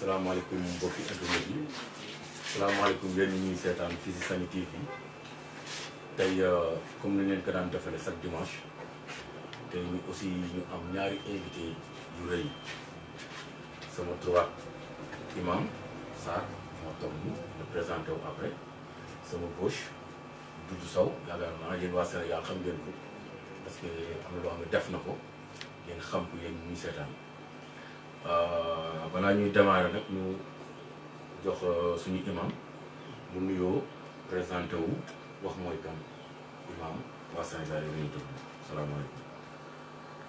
salaamaaleykum mbokki internet yi salaamaaleykum yéen ñi ñuy seetaan fii si Samy TV tey comme ni leen ko daan defalee chaque dimanche tey ñu aussi ñu am ñaari invité yu rëy sama droite imam Sarr moo toog ñu ñu présenté wu après sama gauche Doudou Sow yaakaar naa yéen waa Sénégal xam ngeen ko parce que am na loo xam ne def na ko ngeen xam ko yéen ñuy seetaan balaa ñuy démarrer nag ñu jox suñu imam mu nuyoo présenté wu wax mooy kan imam waa Sénégal yi ñuy tudd salaamaaleykum.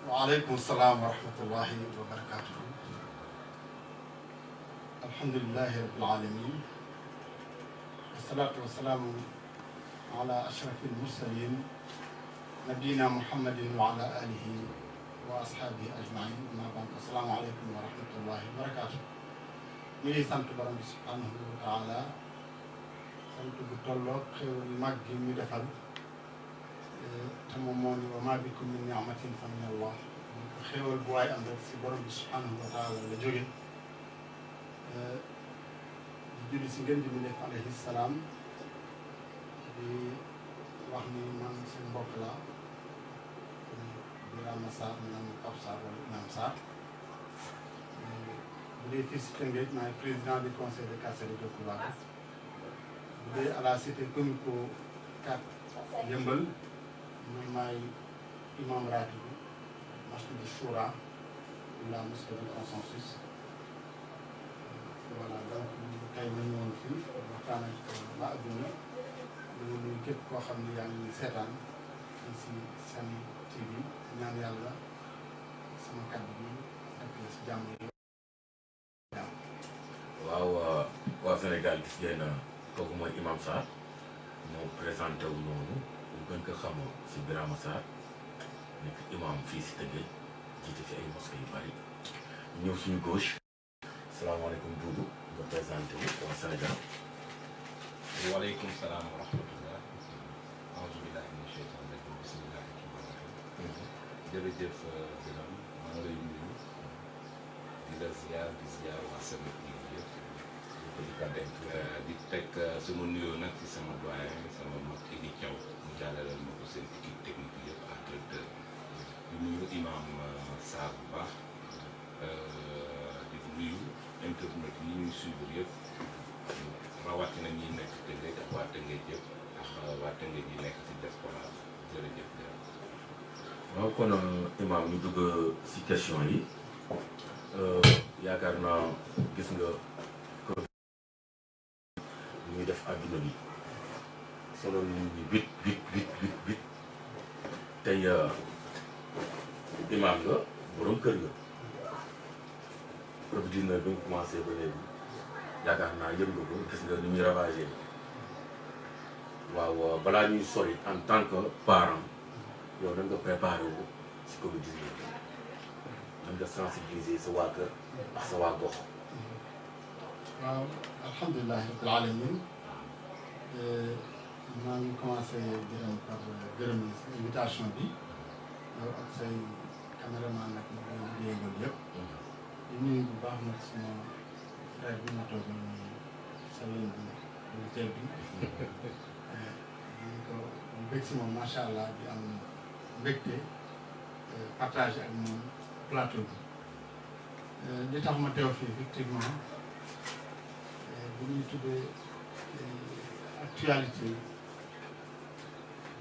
waaleykum salaam wa rahmatullahi wa barakatuhu. alhamdulilahi rabbil alamin wasalaatu wasalaamu ala ashrafil mursalin nabiyina muhammadin wa ala alihi wa ashaabihi ajmain amma ba'd assalaamu aleykum wa rahmatullahi wa barakatuh. ñu ngi sant borom bi subhanahu wa taala sant bu tolloog xéwal yu mag gi ñu defal te moom moo ni wa maa bikum min ni'matin fa min allah xéwal bu waay am rek si borom bi subhanahu wa taala la jóge di julli si ngën ji mu nekk alayhi salaam di wax ni man seen mbokk la Birama Sarr maanaam Pape Sarr wala Imam Sarr bu dee fii si Tëngéej maay président du conseil de quartier de Diourbel bu dee à la cité comico 4 Yëmbal man maay imam ratib masjid Choura la mosquée du consensus. Voilà donc tey ma ñëwoon fii waxtaan ak waa adduna ñu nuyu képp koo xam ne yaa ngi seetaan fii si Samy TV ñaan yàlla sama kàddu bi fekk la si jàmm yi. waaw waa Sénégal gis ngeen kooku mooy imam Sarr moo présenté wu noonu ñu gën ko xamoo si Birama Sarr nekk imam fii si Tëngéej jiite fi ay mosquée yu bari ñëw suñu gauche. salaamaaleykum Doudou nga présenté wu waa Sénégal. waaleykum salaam wa rahmatullah. auzu billahi mina sheytaan rajim bismillahi rahmaani rahim. jërëjëf Birame maa ngi lay nuyu di la ziar di ziar waa Samy TV yëpp di teg sama nuyoo nag ci sama doyen sama mag Idi Thiaw mu jàllaleel ma ko seen équipe technique bi yëpp ak directeur di nuyu imam Sarr bu baax di nuyu internet yi ñuy suivre yëpp rawatina ñi nekk Tëngéej ak waa Tëngéej yëpp ak waa Tëngéej yi nekk ci diaspora jërëjëf. waaw kon imam ñu dugg si question yi yaakaar naa gis nga ko ñuy def àdduna bi solo nit ñi bit tey imam nga borom kër nga Covid-19 bi nga commencé ba léegi yaakaar naa yëg nga ko gis nga ni ñuy ravagé waaw balaa ñuy sori en tant que parent yow nan nga préparé wu si Covid-19 nan nga sensibiliser sa waa kër ak sa waa gox. waaw alhamdulilah rabbil alamin maa ngi commencé gërëm si invitation bi yow ak say caméraman nag ñu koy liggéeyal yëpp. di nuyu bu baax nag sama frère bi ma toog nii sa yéen bi teel bi ñu ko ñu bëgg si moom macha allah di am mbégte partagé ak moom plateau bi li tax ma teew fii effectivement bu ñuy tuddee actualité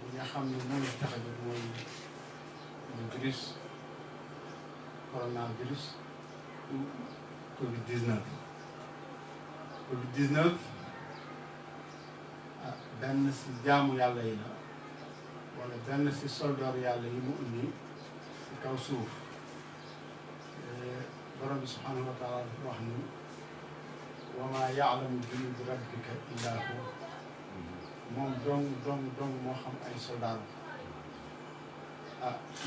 bi nga xam ne moom la tax a jóg mooy virus coronavirus Covid-19 Covid-19 benn si jaamu yàlla yi la wala benn si soldaar yàlla yi mu indi si kaw suuf borom bi subhanahu wa taala dafa wax ni wa maa yaalamu junuuda rabbika illaa hu moom dong moo xam ay soldaar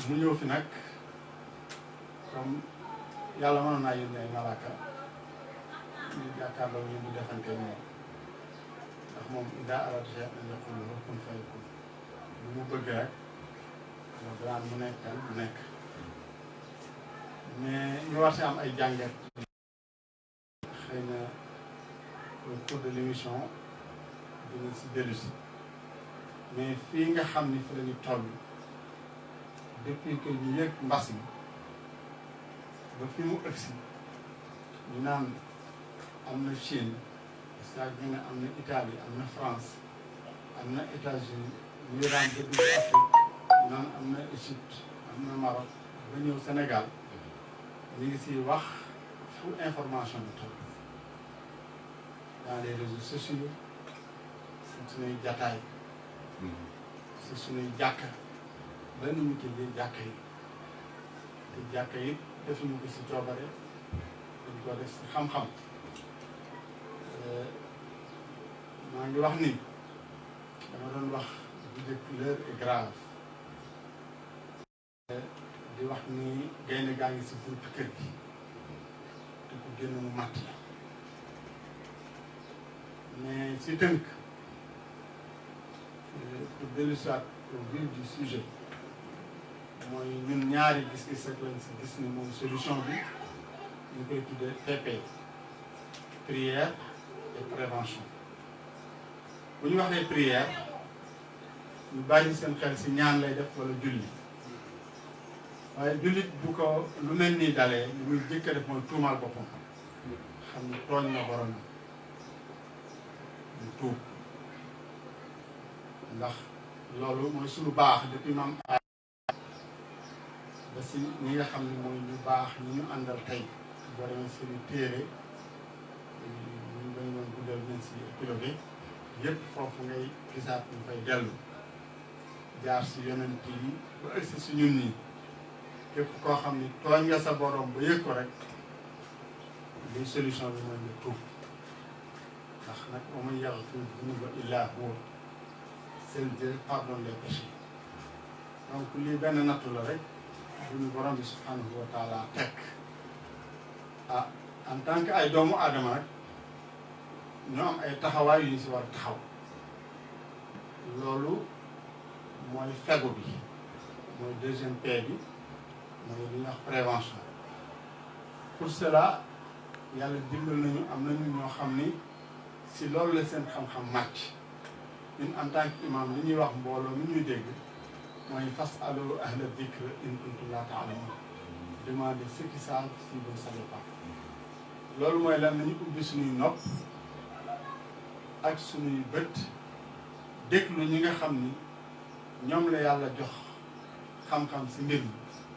mu ñëw fi nag comme yàlla mënoon naa yónnee ay malaaka ñu jàkkaarloo ñu di defante ñoom ndax moom idaa araada shay'an an yaquula lahu kun fayakun lu mu bëgg rek moo daan mu nekkal mu nekk mais ñu war si am ay jàngat xëy na au cours de l'émission dina si dellu si mais fii nga xam ni fi la ñu toll depuis que ñu yëg mbas mi ba fi mu ëgsi ñu naan am na Chine saa ñu ne am na Italie am na France am na États-Unis ñu daan dëgg Afrique naan am na Égypte am na Maroc ba ñëw Sénégal ñu ngi siy wax fu information bi toll dans les réseaux sociaux si suñuy jataay si suñuy jàkka ba nu ñu tëjee jàkka yi te jàkka yi defuñu ko si coobare dañ ko def si xam-xam maa ngi wax ni dama doon wax bu njëkk l'heure est grave di wax ni gaynde gaa ngi si buntu kër gi te ku génn mu matt la mais si tënk pour dellu soit au vif du sujet mooy ñun ñaari gis-gis rek lañ si gis ni moom solution bi ñu koy tuddee PP prière et prévention bu ñu waxee prière ñu bàyyi seen xel si ñaan lay def wala julli waaye jullit bu ko lu mel nii dalee li muy jëkk a def mooy tuumaal boppam xam ni tooñ na borom ñu tuub ndax loolu mooy suñu baax depuis maam ba si ñi nga xam ne mooy ñu baax ñi ñu àndal tey boo demee seeni téere ñu bañ doon guddal nañ si épilogué yëpp foofu ngay gisaat ñu fay dellu jaar si yonent yi ba agsi si ñun nii képp koo xam ni tooñ nga sa borom ba yëg ko rek liy solution bi mooy nga tuub ndax nag wa man yaghfiru zunuba illa huwa, seul Dieu pardonne les péchés. Donc lii benn nattu la rek bu ñu borom bi subhanahu wa taala teg ah en tant que ay doomu aadama rek ñoo am ay taxawaay yu ñu si war a taxaw loolu mooy fegu bi mooy deuxième P bi mooy li ñuy wax prévention. Pour cela yàlla dimbal nañu am nañu ñoo xam ni si loolu la seen xam-xam màcc ñun en tant que imam li ñuy wax mbooloo mi ñuy dégg mooy fasalu ahla dikr in kuntum la ta'lamun, demandez ceux qui savent si vous ne savez pas. loolu mooy lan nañu ubbi suñuy nopp ak suñuy bët déglu ñi nga xam ni ñoom la yàlla jox xam-xam si mbir mi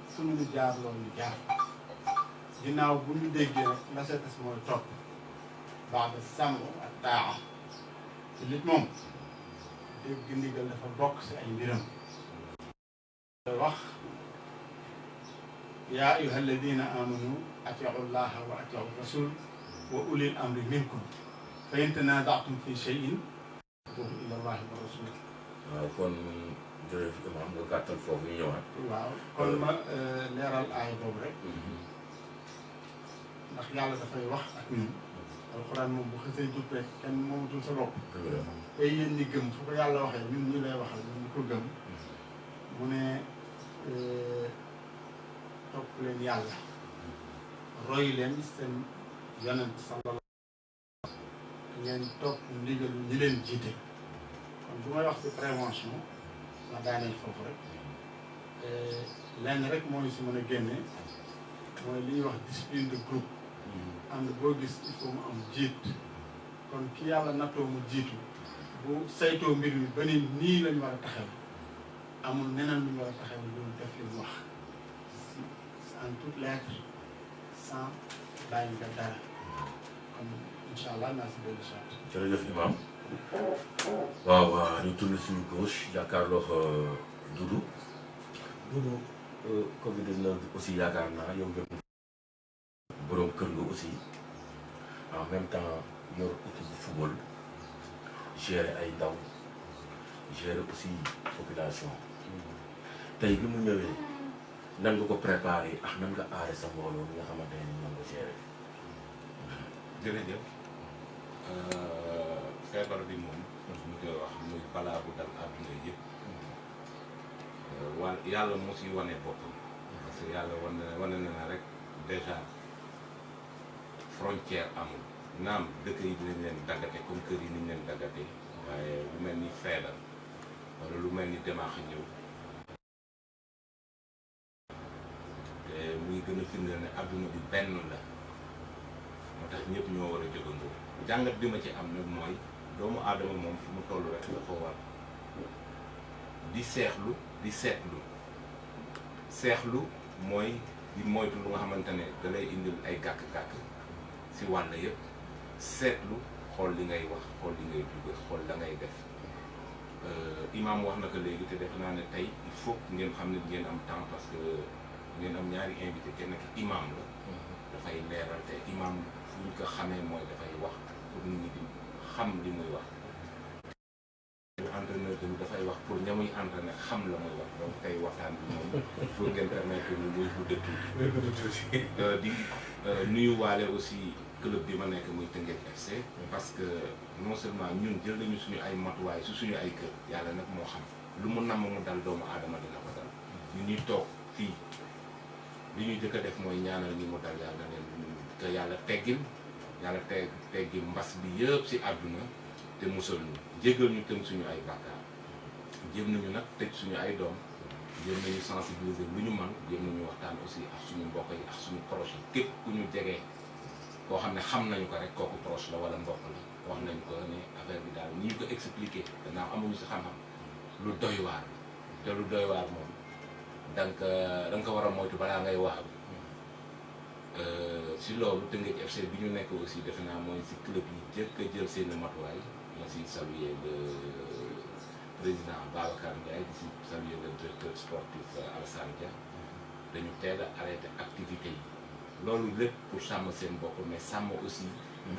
fu ñu jaar loolu ñu jaar ginnaaw bu ñu déggee rek la ca des mooy topp baada sàmm ak taa ci lit moom dégg ndigal dafa bokk si ay mbiram wax yaa ayyuha alladina amanu atiu llaha wa atiu rasul wa ulil amri minkum fa in tanaza'tum fi shay'in fa'ruduhu ila llahi wa rasul. waaw kon jërëjëf imam nga gàttal foofu ñu ñëwaat. waaw kon ma leeral aay boobu rek ndax yàlla dafay wax ak ñun alxuraan moom bu xasee jub rek kenn moomatul sa bopp. ay yéen ñi gëm fu ko yàlla waxee ñun ñu lay waxal ñun ñu ko gëm mu ne topp leen yàlla roy leen seen yonent sallallahu ngeen topp ndigalu ñi leen jiite. kon bu may wax ci prévention ma daaneel foofu rek lenn rek mooy si mën a génne mooy li ñuy wax discipline de groupe. ànd boo gis il faut mu am jiit kon ki yàlla nattoo mu jiitu bu saytoo mbir mi ba ni nii lañ war a taxaw amul neneen lu ñu war a taxaw loolu def li mu wax si en toute lettre sans bàyyi nga dara kon incha allah naa si dellu soit. jërëjëf imam waaw ñu tourné suñu gauche jàkkaarloo Doudou Covid 19 aussi yaakaar naa yow nga boroom kër nga aussi en même temps yor équipe de football gérer ay ndaw gérer aussi population tey bi mu ñëwee nan nga ko préparé ak nan nga aare sa mbooloo bi nga xamante ne ñoom nga gérer. jërëjëf feebar bi moom ñu koy wax muy balaa bu dal àdduna yëpp yàlla moo si wane boppam parce que yàlla wane na rek déjà frontière amul naam dëkk yi dinañ leen daggate comme kër yi niñ leen daggate waaye lu mel ni feebar wala lu mel ni demaax ñëw te muy gën a firndeel ne adduna bi benn la moo tax ñëpp ñoo war a jógandoo jàngat bi ma ci am nag mooy doomu aadama moom fu mu toll rek dafa war di seexlu di seexlu mooy di moytu lu nga xamante ne da lay indil ay gàkk-gàkk si wàll yëpp seetlu xool li ngay wax xool li ngay dugg xool la ngay def imam wax na ko léegi te defe naa ne tey il faut ngeen xam ne ngeen am temps parce que ngeen am ñaari invité kenn ki imam la dafay leeral te imam fu ñu ko xamee mooy dafay wax pour nit ñi di xam li muy wax entraîneur tamit dafay wax pour ña muy entraîné xam la muy wax donc tey waxtaan bi moom il faut ngeen permettre ñu muy gudde tuuti di nuyu waale aussi club bi ma nekk muy Teungueth FC parce que non seulement ñun jël nañu suñu ay matuwaay su suñu ay kër yàlla nag moo xam lu mu namm mu dal doomu aadama dina ko dal ñu ñuy toog fii li ñuy jëkk a def mooy ñaanal ñi mu dal yàlla leen que yàlla teggil mbas bi yëpp si àdduna te musal ñu jéggal ñu tëm suñu ay bàkkaar jéem nañu nag tëj suñu ay doom jéem nañu sensibiliser lu ñu man jéem nañu waxtaan aussi ak suñu mbokk yi ak suñu proche yi képp ku ñu jegee koo xam ne xam nañu ko rek kooku proche la wala mbokk la wax nañu ko ne affaire bi daal ni ñu ko expliqué gannaaw amuñu si xam-xam lu doy waar te lu doy waar moom da nga ko war a moytu balaa ngay waaru si loolu Teungueth FC bi ñu nekk aussi defe naa mooy si club yi jëkk a jël seen matuwaay ma si saluer le président Babacar Ndiaye di si saluer le directeur sportif Alassane Dia dañu teel a arrêté activité yi loolu lépp pour sàmm seen bopp mais sàmm aussi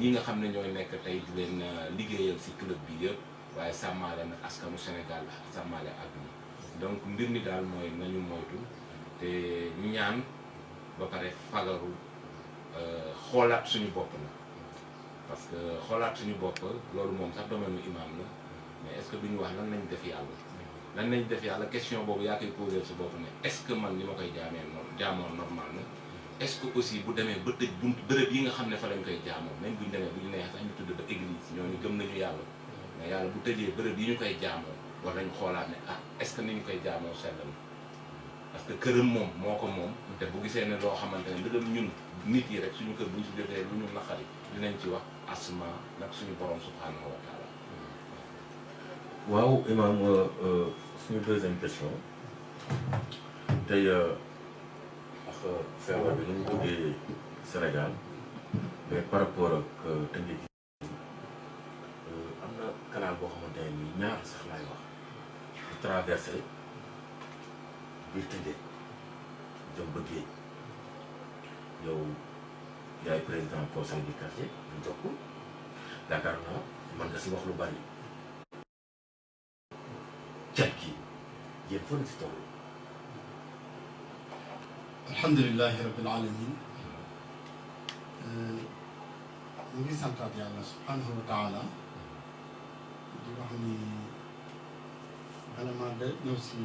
ñi nga xam ne ñooy nekk tey di leen liggéeyal si club bi yëpp waaye sàmmaale nag askanu Sénégal ak sàmmaale àdduna donc mbir mi daal mooy nañu moytu te ñaan ba pare fagaru xoolaat suñu bopp la parce que xoolaat suñu bopp loolu moom sax domaine imam la mais est-ce que duñu wax lan lañ def yàlla question boobu yaa koy posé sa bopp ne est-ce que man li ma koy jaamoo normal na est-ce que aussi bu demee ba tëj buntu bërëb yi nga xam ne fa lañ koy jaamoo même buñ demee bu ñu neexee sax ñu tudd ba église ñooñu gëm nañu yàlla mais yàlla bu tëjee bërëb yi ñu koy jaamoo war nañ xoolaat ne est-ce que ni ñu koy jaamoo sell na parce que këram moom moo ko moom te bu gisee ne loo xamante ne ndëgam ñun nit yi rek suñu kër bu ñu si jotee lu ñu naqari dinañ ci wax asma nag suñu borom subhanahu wa taala. waaw imam suñu deuxième question tey ak feebar bi nu mu duggee Sénégal mais par rapport ak Teungueth am na canal boo xamante ne nii ñaar sax laay wax di traversé biir Teungueth jëm ba géej yow yaay président conseil du quartier ñu jox ko yaakaar naa man nga si wax lu bari cat gi yéen fan si toll. alhamdulilahi rabbil alamin ñu ngi santaat yàlla subhanahu wa taala di wax ni bala maa de ñëw si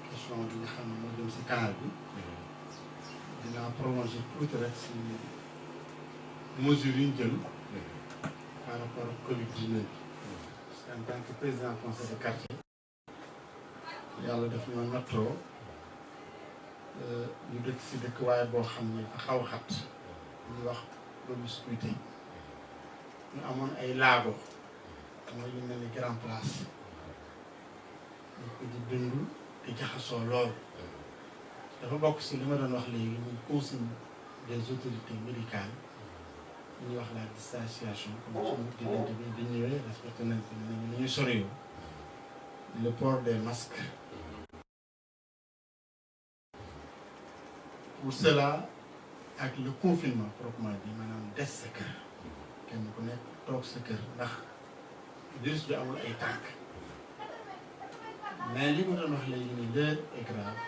question bi nga xam ne moo jëm si canal bi dinaa prolonger tuuti rek si mesures yi ñu jël par rapport ak Covid-19 bi parce que en tant que président conseil de quartier yàlla daf ñoo nattoo ñu dëkk si dëkk waaye boo xam ne dafa xaw a xat ñuy wax promiscuité ñu amoon ay laago mooy lu mel ni grand place ñu ko di dund di jaxasoo lool dafa bokk si li ma doon wax léegi muy consigne des autorités médicales ñuy wax la distanciation comme suñu diggante bi di ñëwee respecté nañ ko ni ñu soriwoo le port des masques. Pour cela ak le confinement proprement dit maanaam des sa kër kenn ku nekk toog sa kër ndax virus bi amul ay tànk mais li ma doon wax léegi nii l'heure est grave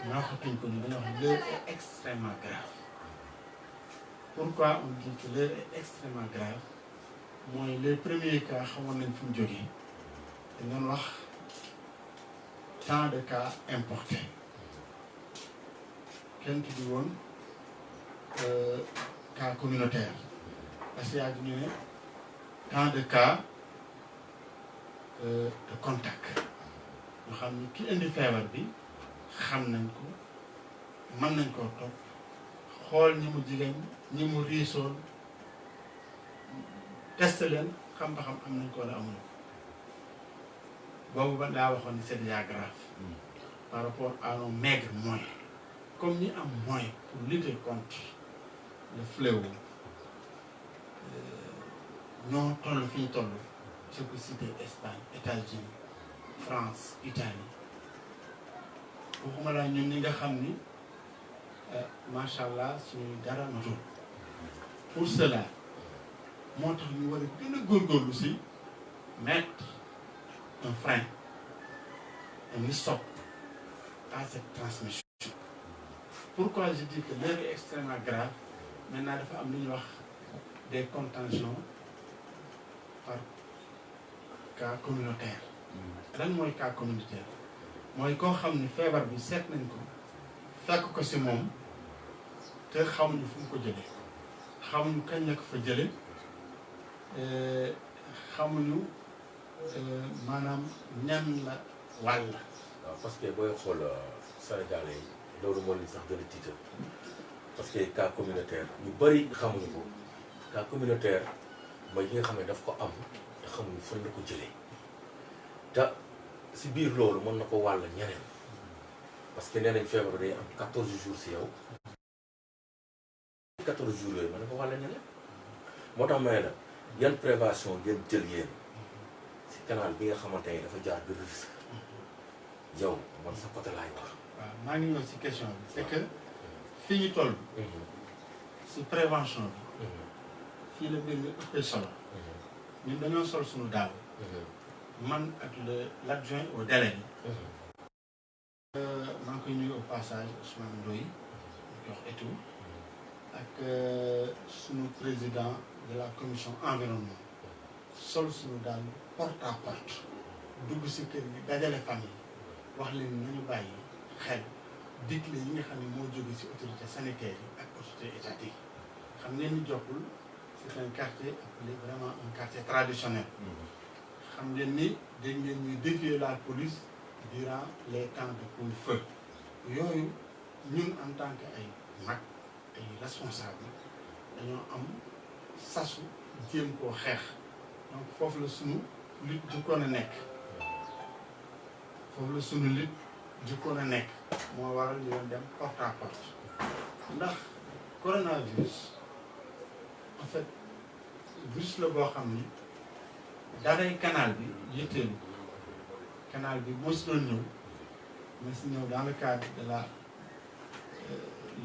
ñoo xatuñ ko ni dañoo wax l'heure est extrêmement grave. Pourquoi on dit que l'heure est extrêmement grave mooy les premiers cas xamoon nañ fu mu jógee dañ doon wax tant de cas importés kenn tuddi woon cas communautaire parce que yaa ngi ñu ne tant de cas de contact ñu xam ni ki indi feebar bi xam nañ ko mën nañ koo topp xool ñi mu jigéen ñi mu riisoon test leen xam ba xam am nañ ko wala amuñu ko boobu ba daa waxoon ni c'est déjà grave par rapport à nos maigres moyens comme ñi am moyen pour lutter contre le fléau ñoo toll fi ñu toll je peux citer Espagne États-Unis France Italie waxuma laa ñun ñi nga xam ni macha allah suñuy dara matul pour cela moo tax ñu war a gën a góorgóorlu si mettre un frein un stop à cette transmission. Pourquoi je dis que l'heure est extrêmement grave maintenant dafa am lu ñuy wax des contagions par cas communautaire. lan mooy cas communautaire mooy koo xam ni feebar bi seet nañ ko fekk ko si moom te xamuñu fu mu ko jëlee xamuñu kañ la ko fa jëlee xamuñu maanaam ñan la wàll. waaw parce que booy xool Sénégalais yi loolu moo leen sax gën a tiital parce que cas communautaire ñu bëri xamuñu ko cas communautaire mooy yi nga xam ne daf ko am te xamuñu fan la ko jëlee te si biir loolu mën na ko wàll ñeneen parce que nee nañ feebar day am 14 jours si yow 14 jours yooyu mën na ko wàll ñeneen moo tax may la yan prévention ngeen jël yéen si canal bi nga xamante ne dafa jaar bi risque yow man sa côté laay wax. waaw maa ngi ñëw si question bi c'est que fii ñu toll si prévention bi fii la mbir mi ëppee solo ñun dañoo sol suñu daaw man ak l'adjoint au délégué maa ngi koy nuyu au passage Ousmane Ndoye ñu koy wax et tout ak suñu président de la commission environnement sol suñu daal porte à porte dugg si kër gi dajale famille wax leen nañu bàyyi xel digle yi nga xam ne moo jóge si autorité sanitaire yi ak autorité étatique xam ngeen ni Diokoul c'est un quartier appelé vraiment un quartier traditionnel xam ngeen ni dañ ngeen ñuy défier la police durant les temps de couvre-feu yooyu ñun en tant que ay mag ay responsable dañoo am sasu jéem koo xeex donc foofu la sunu lutte jukkoon a nekk foofu la sunu lutte jukkoon a nekk moo waral ñu doon dem porte à porte ndax coronavirus en fait virus la boo xam ni daray canal bi yitteelu canal bi moo si doon ñëw mais si ñëw dans le cadre de la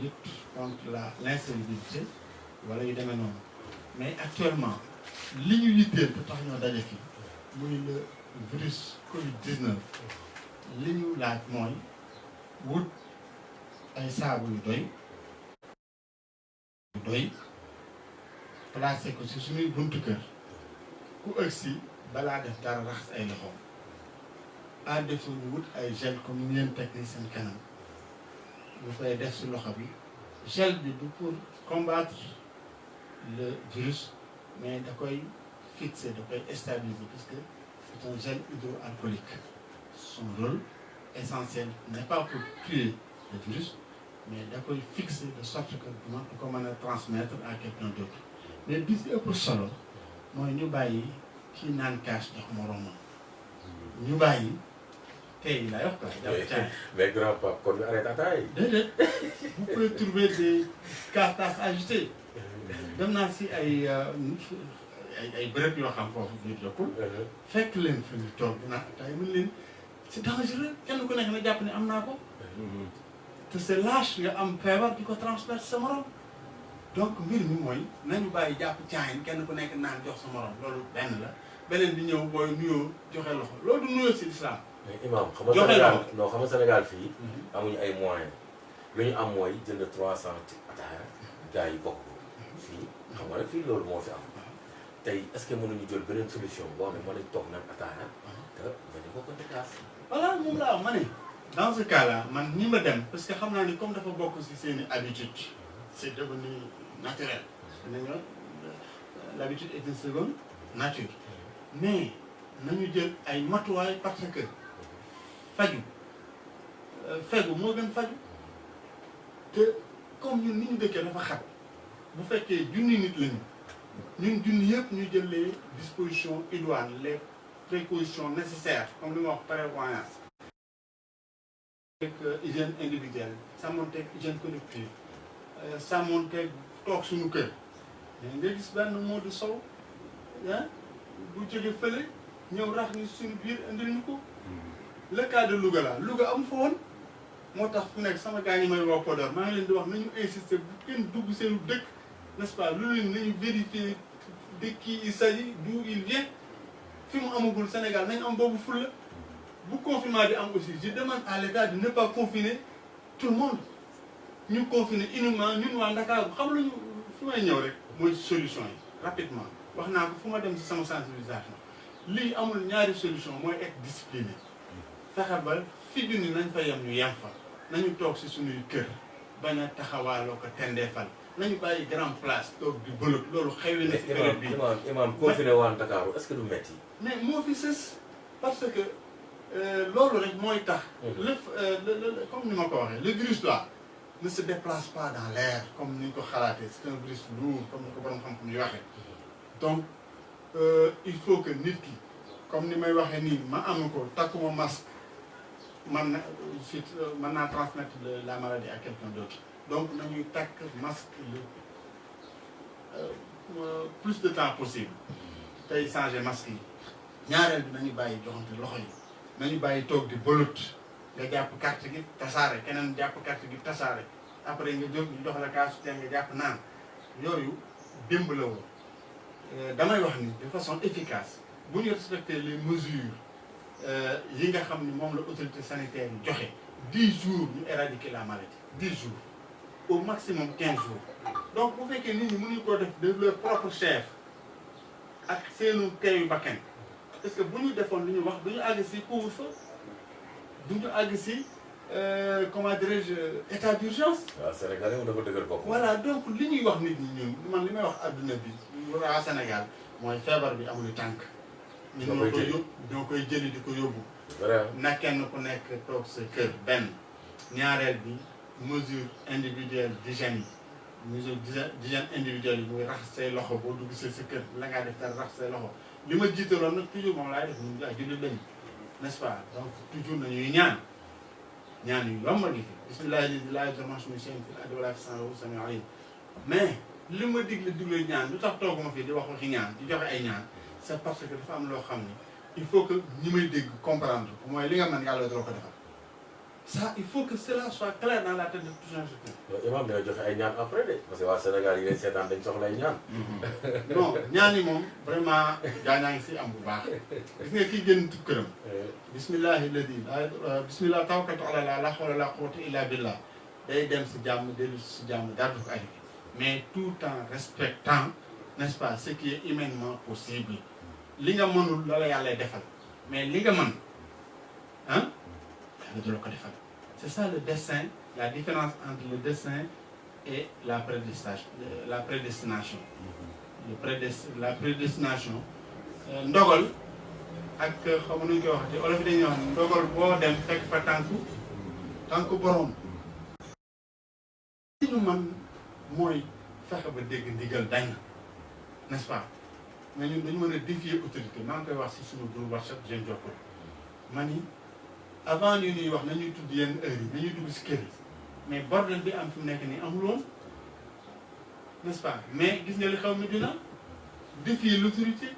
lutte contre l'insalubrité wala yu demee noonu mais actuellement li ñu yitteel te tax ñoo daje fi muy le virus Covid-19 li ñu laaj mooy wut ay saabu yu doy placé ko si suñuy buntu kër ku ëgsi balaa def dara raxas ay loxoom à défaut ñu wut ay gel comme ni ngeen teg ni seen kanam ñu koy def si loxo bi gel bi du pour combattre le virus mais da koy fixer da koy stabiliser parce que c'est un gel hydroalcoolique son rôle essentiel n'est pas pour tuer le virus mais da koy fixer de sorte que du ko mën a transmettre à quelqu'un d'autre mais bi si ëpp solo mooy ñu bàyyi kii naan kaas jox moroomam ñu bàyyi tey lay wax quoi. mais grand pape kon ñu arrêté ataay. déedéet vous pouvez trouver des cartouches agités dem naa si ay bërëb yoo xam foofu biir Diokoul fekk leen fi ñu toog dinaa ataay mën leen c'est dangereux kenn ku nekk na jàpp ne am naa ko te c'est lâche nga am feebar di ko transmettre sa morom donc mbir mi mooy nañu bàyyi jàpp caayin kenn ku nekk naan jox sa morom loolu benn la beneen bi ñëw booy nuyoo joxe loxo loolu du nuyoo si l'islam. mais imam xam nga Sénégal non xam nga Sénégal fii amuñu ay moyens lu ñu am mooy jënd 300 ci ataaya gars yi bokk fii xam nga rek fii loolu moo fi am tey est-ce que mënuñu jël beneen solution boo xam ne mën nañ toog nag ataaya te bañ a bokkante kaas. voilà moom laa wax ma ne dans ce cas là man ñi ma dem parce que xam naa ni comme dafa bokk si seen i habitude c'est devenu naturel. dinañu l'habitude est une seconde nature mais nañu jël ay matuwaay parce que faju fegu moo gën faju te comme ñun ni ñu dëkkee dafa xat bu fekkee junni nit lañu ñun junni yëpp ñu jël les dispositions idoines les précautions nécessaires comme li ma wax prévoyance avec hygiène individuelle sàmmonteeg hygiène collective sàmmonteeg toog suñu kër mais nga gis benn Modou Sow ah bu jóge fële ñëw rax ni suñu biir indil ñu ko le cas de Louga la Louga am fa woon moo tax fu nekk sama gars yi may woo Podor maa ngi leen di wax nañu insister bu kenn dugg seen dëkk n'est-ce pas lu leen nañu vérifier de qui il s'agit d'où il vient fi mu amagul Sénégal nañ am boobu fulla bu confinement bi am aussi je demande à l'État de ne pas confiner tout le monde ñu confiner uniquement ñun waa Ndakaaru xam lañu fi may ñëw rek mooy solution yi rapidement wax naa ko fu ma dem ci sama sensibilisation lii amul ñaari solution mooy être discipliné fexe ba fi junni nañ fa yem ñu yem fa nañu toog ci suñuy kër bañ a taxawaaloo ko tendeefal nañu bàyyi grand place toog di bëlëg loolu xewi na ci période bi imam confiné waa Ndakaaru est-ce que du metti mais moo fi sës parce que loolu rek mooy tax le comme ni ma ko waxee le virus là ne se déplace pas dans l'air comme ni ñu ko xalaatee c'est un virus lourd comme ni ko borom xam-xam yi waxee donc il faut que nit ki comme ni may waxee nii ma am ko takkuma masque man na mën naa transmettre la maladie à quelqu'un d'autre donc nañuy takk masque le plus de temps possible tey changer masque yi ñaareel bi nañu bàyyi joxante loxo yi nañu bàyyi toog di bëlut nga jàpp carte gi tasaare keneen jàpp carte gi tasaare après nga jóg ñu jox la kaasu teen nga jàpp naan yooyu démb la woon damay wax ni de façon efficace bu ñu respecter les mesures yi nga xam ni moom la autorité sanitaire yi joxe 10 jours ñu éradiquer la maladie 10 jours au maximum 15 jours donc bu fekkee nit ñi mënuñu koo def de leur propre chef ak seenu teeyu bakkan parce que bu ñu defoon li ñu wax du ñu àgg si couvre-feu du ñu àgg si comment dirais-je état d'urgence. waaw Sénégal yow dafa dëgër bopp. voilà donc li ñuy wax nit ñi ñun man li may wax adduna bi waa Sénégal mooy feebar bi amul tànk. ñoo koy jëli di ko yóbbu. na kenn ku nekk toog sa kër benn ñaareel bi mesure individuelle d'hygiène yi mesure d'hygiène individuelle yi muy raxas say loxo boo dugg sa kër la ngaa def dara raxas say loxo li ma jiitaloon nag toujours moom laay def ñun ay jullit lañu n'est-ce pas donc toujours nañuy ñaan yu yomb a ngi fi bismillahi laa yadurru shay'un fil ardi wa laa fis samaa'i wa huwa as-samii'ul 'aliim mais li ma digle ñaan lu tax tooguma fii di wax waxi ñaan di joxe ay ñaan c'est parce que dafa am loo xam ni il faut que ñi may dégg comprendre ko mooy li nga mën yàlla doo ko defal ça il faut que cela soit clair dans la tête de tout un chacun. yow imam dina joxe ay ñaan après de parce que waa Sénégal yi lay seetaan dañ soxla ay ñaan. non ñaan yi moom vraiment ñaa ngi si am bu baax gis nga kii génn tukki këram. bismillahi alladi bismillah tawakkaltu ala Allah la hawla la quwwata illa billah day dem si jàmm dellu si jàmm dara du ko arrivé mais tout en respectant n'est-ce pas ce qui est humainement possible li nga mënul la yàlla defal mais li nga mën ah. C'est ça le destin, la différence entre le destin et la prédestination. La prédestination, ndogal ak xam nu ñu koy waxati olof yi dañuy wax ndogal boo dem fekk fa tànku borom. li ñu man mooy fexe ba dégg ndigal dañ na n'est-ce pas mais ñun dañu mën a défier autorité maa ngi koy wax si suñu groupe WhatsApp Jeune Jokko ma ni avant ñu ñuy wax nañuy tudd yenn heures yi nañuy dugg si kër yi mais bordel bi am fi mu nekk nii amul woon n'est-ce pas mais gis nga li xew mi dina défier l'autorité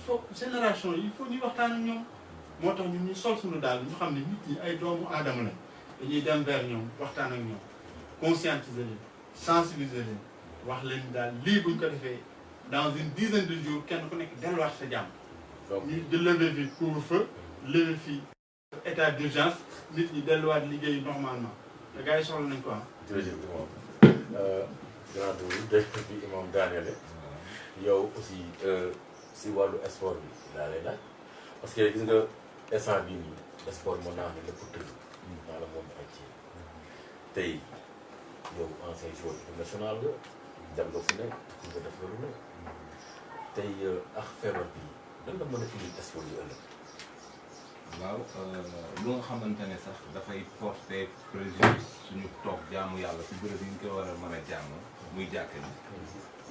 faut génération yi il faut ñuy waxtaan ak ñoom moo tax ñun ñu sol suñu daal ñu xam ne nit ñi ay doomu aadama lañ dañuy dem vers ñoom waxtaan ak ñoom conscientiser leen sensibiliser leen wax leen daal lii buñ ko defee dans une dizaine de jours kenn ku nekk delluwaat sa jàmm. donc ñu di lever fi couvre-feu lever fi état d'urgence nit ñi delluwaat liggéey normalement te gars yi soxla nañ ko am. jërëjëf imam grand tour dégg bi imam daanele yow aussi si wàllu sport bi laa lay laaj parce que gis nga instant bii nii sport mën naa ne lépp tëj dans le monde entier tey yow ancien joueur national nga dem nga fu ne nga def loolu ne tey ak feebar bi lan la mën a indi sport yi ëllëg. waaw lu nga xamante ne sax dafay porter préjudice suñu toog jaamu yàlla si bërëb yi ñu ko war a mën a jaamu muy jàkk ni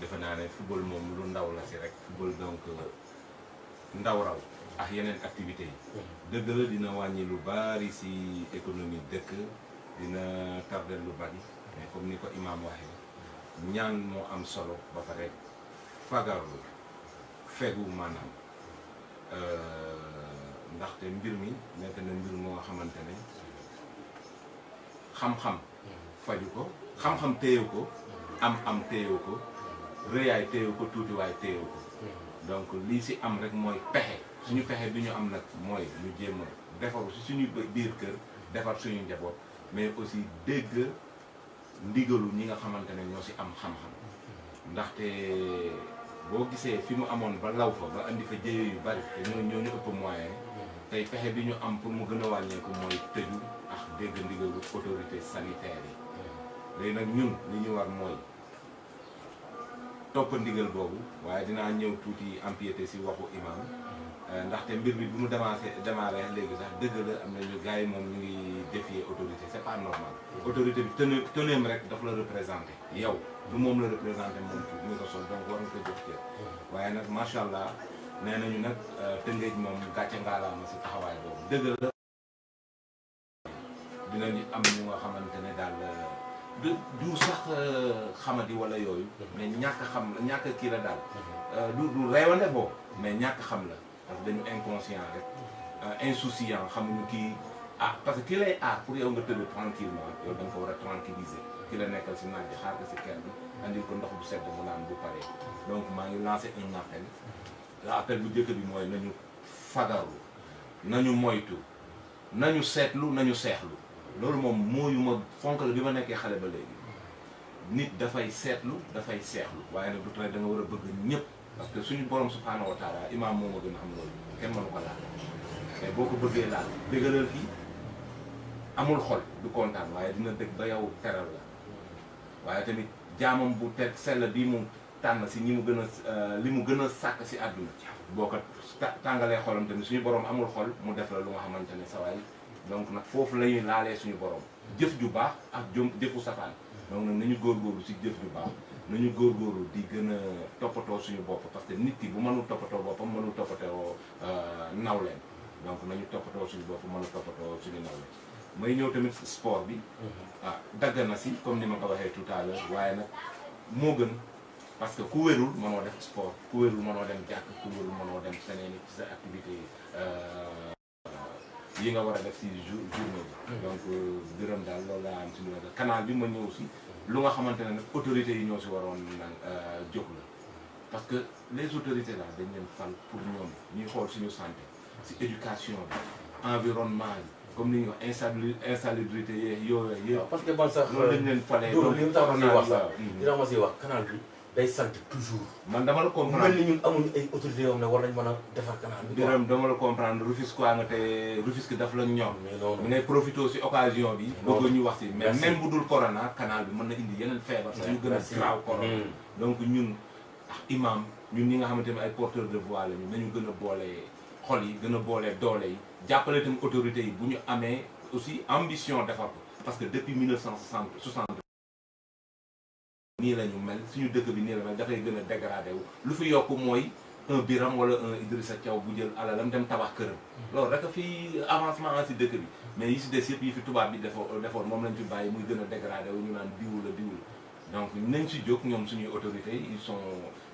defe naa ne football moom lu ndaw la si rek football donc ndaw raw ak yeneen activités yi dëgg la dina wàññi lu bari si économie dëkk dina tardel lu bari mais comme ni ko imaam waxee ñaan moo am solo ba pare fagaru fegu maanaam ndaxte mbir mi nekk na mbir moo nga xamante ne xam-xam faju ko xam-xam téye ko am téye ko rëyaay téye ko tuutiwaay téye ko donc lii si am rek mooy pexe suñu pexe bi ñu am nag mooy ñu jéem a defaru si suñu biir kër defar suñu njaboot mais aussi dégg ndigalu ñi nga xamante ne ñoo si am xam-xam ndaxte boo gisee fi mu amoon ba law fa ba andi fa jëye yu bari te ñoo ñu ëpp moyen tey pexe bi ñu am pour mu gën a wàññeeku mooy tëju ak dégg ndigalu autorité sanitaire yi léegi nag ñun li ñu war mooy topp ndigal boobu waaye dinaa ñëw tuuti empiété si waxu imam ndaxte mbir bi bu mu démarré léegi sax dëgg la am nañu gars yi moom ñu ngi défier autorité c'est pas normal autorité bi tëneem rek daf la représenté yow du moom la représenté moom mi ko sol donc war nga ko jox cër waaye nag macha allah nee nañu nag Tëngéej moom gàcce ngaalaama si taxawaay boobu dëgg la dinañu am ñu nga xamante ne daal du sax xamadi wala yooyu mais ñàkk xam la ñàkk kii la daal du reewande boobu mais ñàkk xam la parce que dañu inconscient rek insouciant xamuñu kii parce que ki lay aar pour yow nga tëdd tranquillement yow da nga ko war a tranquilliser ki la nekkal si naaj xaar ko si kër bi andil ko ndox bu sedd mu naan bu paree donc maa ngi lancé un appel bu njëkk bi mooy nañu fagaru nañu moytu nañu seetlu nañu seexlu loolu moom mooyu ma fonk la bi ma nekkee xale ba léegi nit dafay seetlu dafay seexlu waaye nag du tere da nga war a bëgg ñëpp parce que suñu borom subhanahu wa taala imaam moo ma gën a xam loolu kenn mënu ko laal mais boo ko bëggee laal dëggalal kii amul xol du kontaan waaye dina dëgg ba yow teral la waaye tamit jaamam bu teg sell bii mu tànn si ñi mu gën a li mu gën a sàkk si àdduna boo ko tàngalee xolam tamit suñu borom amul xol mu def la lu nga xamante ne sa waay donc nag foofu la ñuy laalee suñu borom jëf ju baax ak jëfu safaan donc nag nañu góorgóorlu si jëf ju baax nañu góorgóorlu di gën a toppatoo suñu bopp parce que nit ki bu mënul toppatoo boppam mënul toppatoo nawleen donc nañu toppatoo suñu bopp mën a toppatoo suñu nawleen may ñëw tamit sport bi dagg na si comme ni ma ko waxee tout à l'heure waaye nag moo gën parce que ku wérul mënoo def sport ku wérul mënoo dem jàkk ku wérul mënoo dem seneen ci sa activité yi nga war a def si journée bi donc gërëm daal loolu laa am si lu canal bi ma ñëw si lu nga xamante ne nag autorités yi ñoo si waroon naan jóg la parce que les autorités là dañ leen fal pour ñoom ñuy xool suñu santé si éducation bi environnement bi comme ni ñuy wax insalubrité yooyu yëpp parce que man sax loolu dañ leen falee donc li mu tax ma siy wax sax dina ma siy wax canal bi day sant toujours. man dama la comprendre mel ni ñun amuñu ay autorités yoo xam ne war nañ mën a defar canal bi. dama la comprendre Rufisque quoi nga te Rufisque daf la ñor. mais loolu mu ngay profité si occasion bi. bëgg ñu wax si mais même bu dul corona canal bi mën na indi yeneen feebar. sax yu gën a graaw corona. donc ñun ak imam ñun ñi nga xamante ne ay porteurs de voix lañu nañu gën a boole xol yi gën a boole doole yi jàppale itam autorités yi bu ñu amee aussi ambition defar ko parce que depuis 1960. nii la ñu mel suñu dëkk bi nii la mel dafay gën a dégradé wu lu fi yokk mooy un Biram wala un Idrissa Thiaw bu jël alalam dem tabax këram loolu rek a fi avancement si dëkk bi mais yi si des yëpp yi fi tubaab bi defoon moom lañ fi bàyyi muy gën a dégradé wu ñu naan diw la donc nañ si jóg ñoom suñuy autorités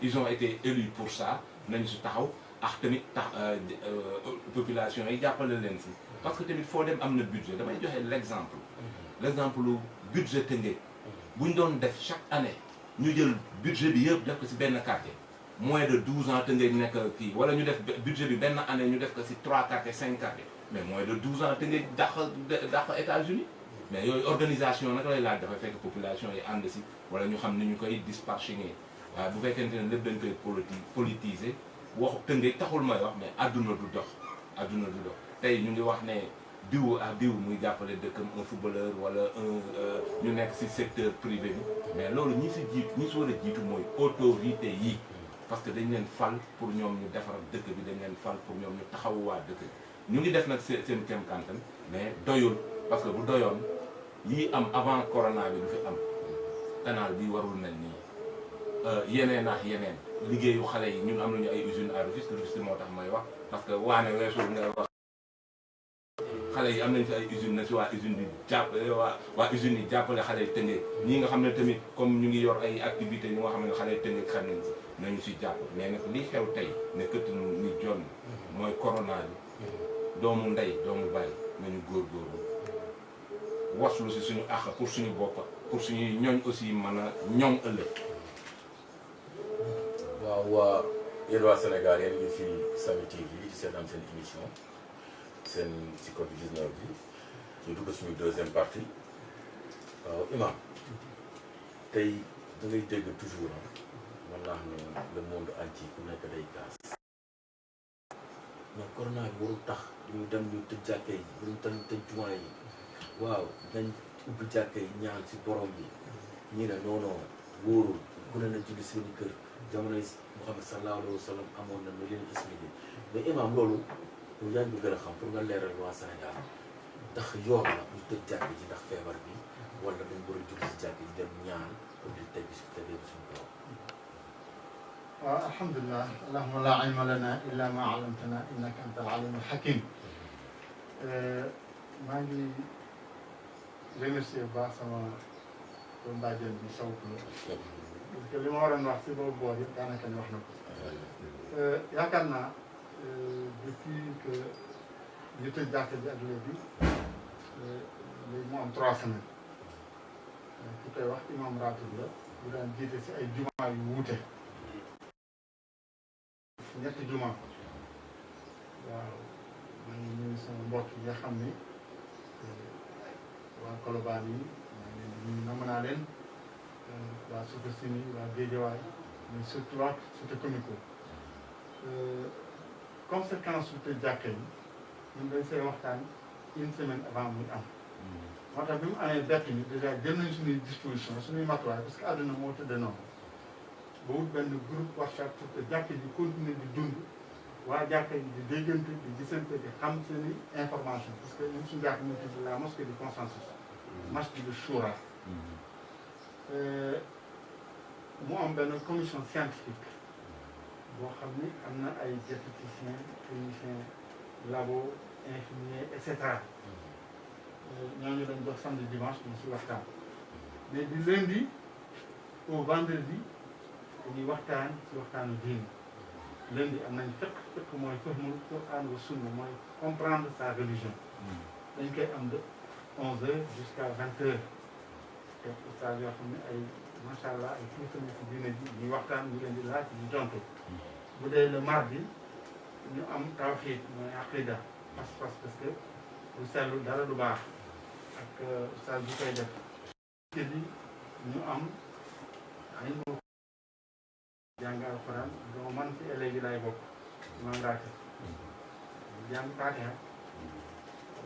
ils ont été élus pour ça nañ si taxaw ak tamit population yi jàppale leen si parce que tamit foo dem am na budget damay joxe l'exemple budget Tëngéej bu ñu doon def chaque année ñu jël budget bi yëpp def ko si benn quartier moins de 12 ans Tëngéej nekk fii wala ñu def budget bi benn année ñu def ko si 3 quartiers 5 quartiers mais moins de 12 ans Tëngéej dàq États-Unis mais yooyu organisation nag lay laaj dafay fekk population yi ànd si wala ñu xam ni ñu koy dispatching waaye bu fekkente ne lépp dañ koy politiser waxu Tëngéej taxul may wax mais adduna du dox tey ñu ngi wax ne diw ak diw muy jàppale dëkkam un footballeur wala ñu nekk ci secteur privé bi mais loolu ñi si war a jiitu mooy autorité yi parce que dañ leen fal pour ñoom ñu defar dëkk bi, dañ leen fal pour ñoom ñu taxawu waa dëkk bi ñu ngi def nag seen kem kantan mais doyul parce que bu doyoon yii am avant corona bi du fi am canal bi warul mel nii yeneen ak yeneen liggéeyu xale yi ñun am nañu ay usines à Rufisque moo tax may wax parce que waane weesul nga wax xale yi am nañ fi ay usines na si waa usine bi waa usines yi jàppale xale yi Tëngéej ñii nga xam ne tamit comme ñu ngi yor ay activités ñu nga xam ne xale yi Tëngéej xam nañ si nañu si jàpp mais nag li xew tey ne këtt ni jonn mooy corona bi doomu ndey doomu bàyyi nañu góorgóorlu waslu si suñu àq pour suñu bopp pour suñuy ñooñ aussi mën a ñoŋ ëllëg. waaw yéen waa Sénégal yéen ngi fi Samy TV di seetaan seen émission seen ci Covid 19 bi ñu dugg suñu deuxième partie waaw Imam tey da ngay dégg toujours man naa xam ne le monde entier ku nekk day gaas mais corona bi warul tax ñu dem ñu tëj jàkka yi ñu tëj jumaa yi waaw nañ ubbi jàkka yi ñaan si borom bi ñii ne non non wóorul ku ne nañ julli seeni kër jamonoy Muhammad sallallahu alayhi wa sallam amoon na lu leen expliqué mais imam loolu yow yaa ngi gën a xam pour nga leeral waa Sénégal ndax yoon la ñu tëj jàkk ji ndax feebar bi wala dañ war a julli si jàkk ji dem ñaan pour di teg si tegee suñu borom. waaw alhamdulilah allahumma laa ilma lana illa ma allamtana innaka anta al-alim al-hakim. maa ngi remercier bu baax sama mbàjjen bi Sow parce que li ma waroon wax si boobu boor yëpp daanaka ni wax na ko yaakaar naa depuis que ñu tëj jàkka ji ak léegi mu am 3 semaines ku koy wax imam ratib la bu daan jiite si ay jumaa yu wuute ñetti jumaa waaw maa ngi nuyu sama mbokk yi nga xam ni waa Colobane yi maa ngi leen di namm naa leen waa Sococim waa Guédiawaye mais surtout waa Cité Comico conséquence su tëj jàkka yi ñun dañ see waxtaan 1 semaine avant muy am moo tax bi mu amee bett ni dèjà jël nañ suñuy disposition suñuy matuwaay parce que àdduna moo tëddee noonu ba wut benn groupe WhatsApp pour que jàkka ji continuer di dund waa jàkka yi di déggante di gisante di xam seeni information parce que ñun suñu jàkk ñu tudd la mosquée du consensus masjid du Choura mu am benn commission scientifique boo xam ni am na ay diététicien clinicien labo infirmier et cetera ñooñu dañ dox samedi dimanche ñu si waxtaan mais di lundi au vendredi dañuy waxtaan ci waxtaanu diine lundi am nañ fekk mooy fahmul Quran wa sunna mooy comprendre sa religion dañ koy am de 11h jusqu'à 20h te ustaas yoo xam ne ay macha allah ay kilifa ci diine ji ñuy waxtaan ñu leen di laaj ñu tontu bu dee le mardi ñu am tawxiid mooy aqida pas-pas parce que lu sellu dara du baax ak ustaas bu koy def te bi ñu am ay mbokk jàng alxuraan donc man ci élèves yi laay bokk imam ratib jàng Faatiha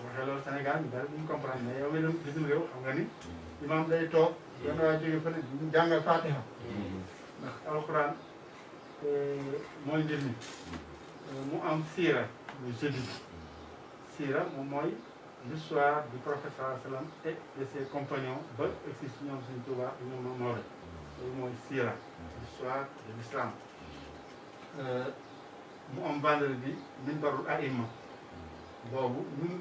waxee loolu Sénégal ñu dara duñ comprendre mais yow mi dem bitim réew xam nga ni imam day toog yenn waa jóge fële ñu jàngal Faatiha ndax alxuraan mooy mbir mi mu am siira muy jeudi siira moom mooy l'histoire du prophète sallallahu alayhi wa sallam et de ses compagnons ba egsi si ñoom suñu Tuubaa ñoom moom moo rek loolu mooy siira l'histoire de l'islam mu am vendredi minbarul aïma boobu ñun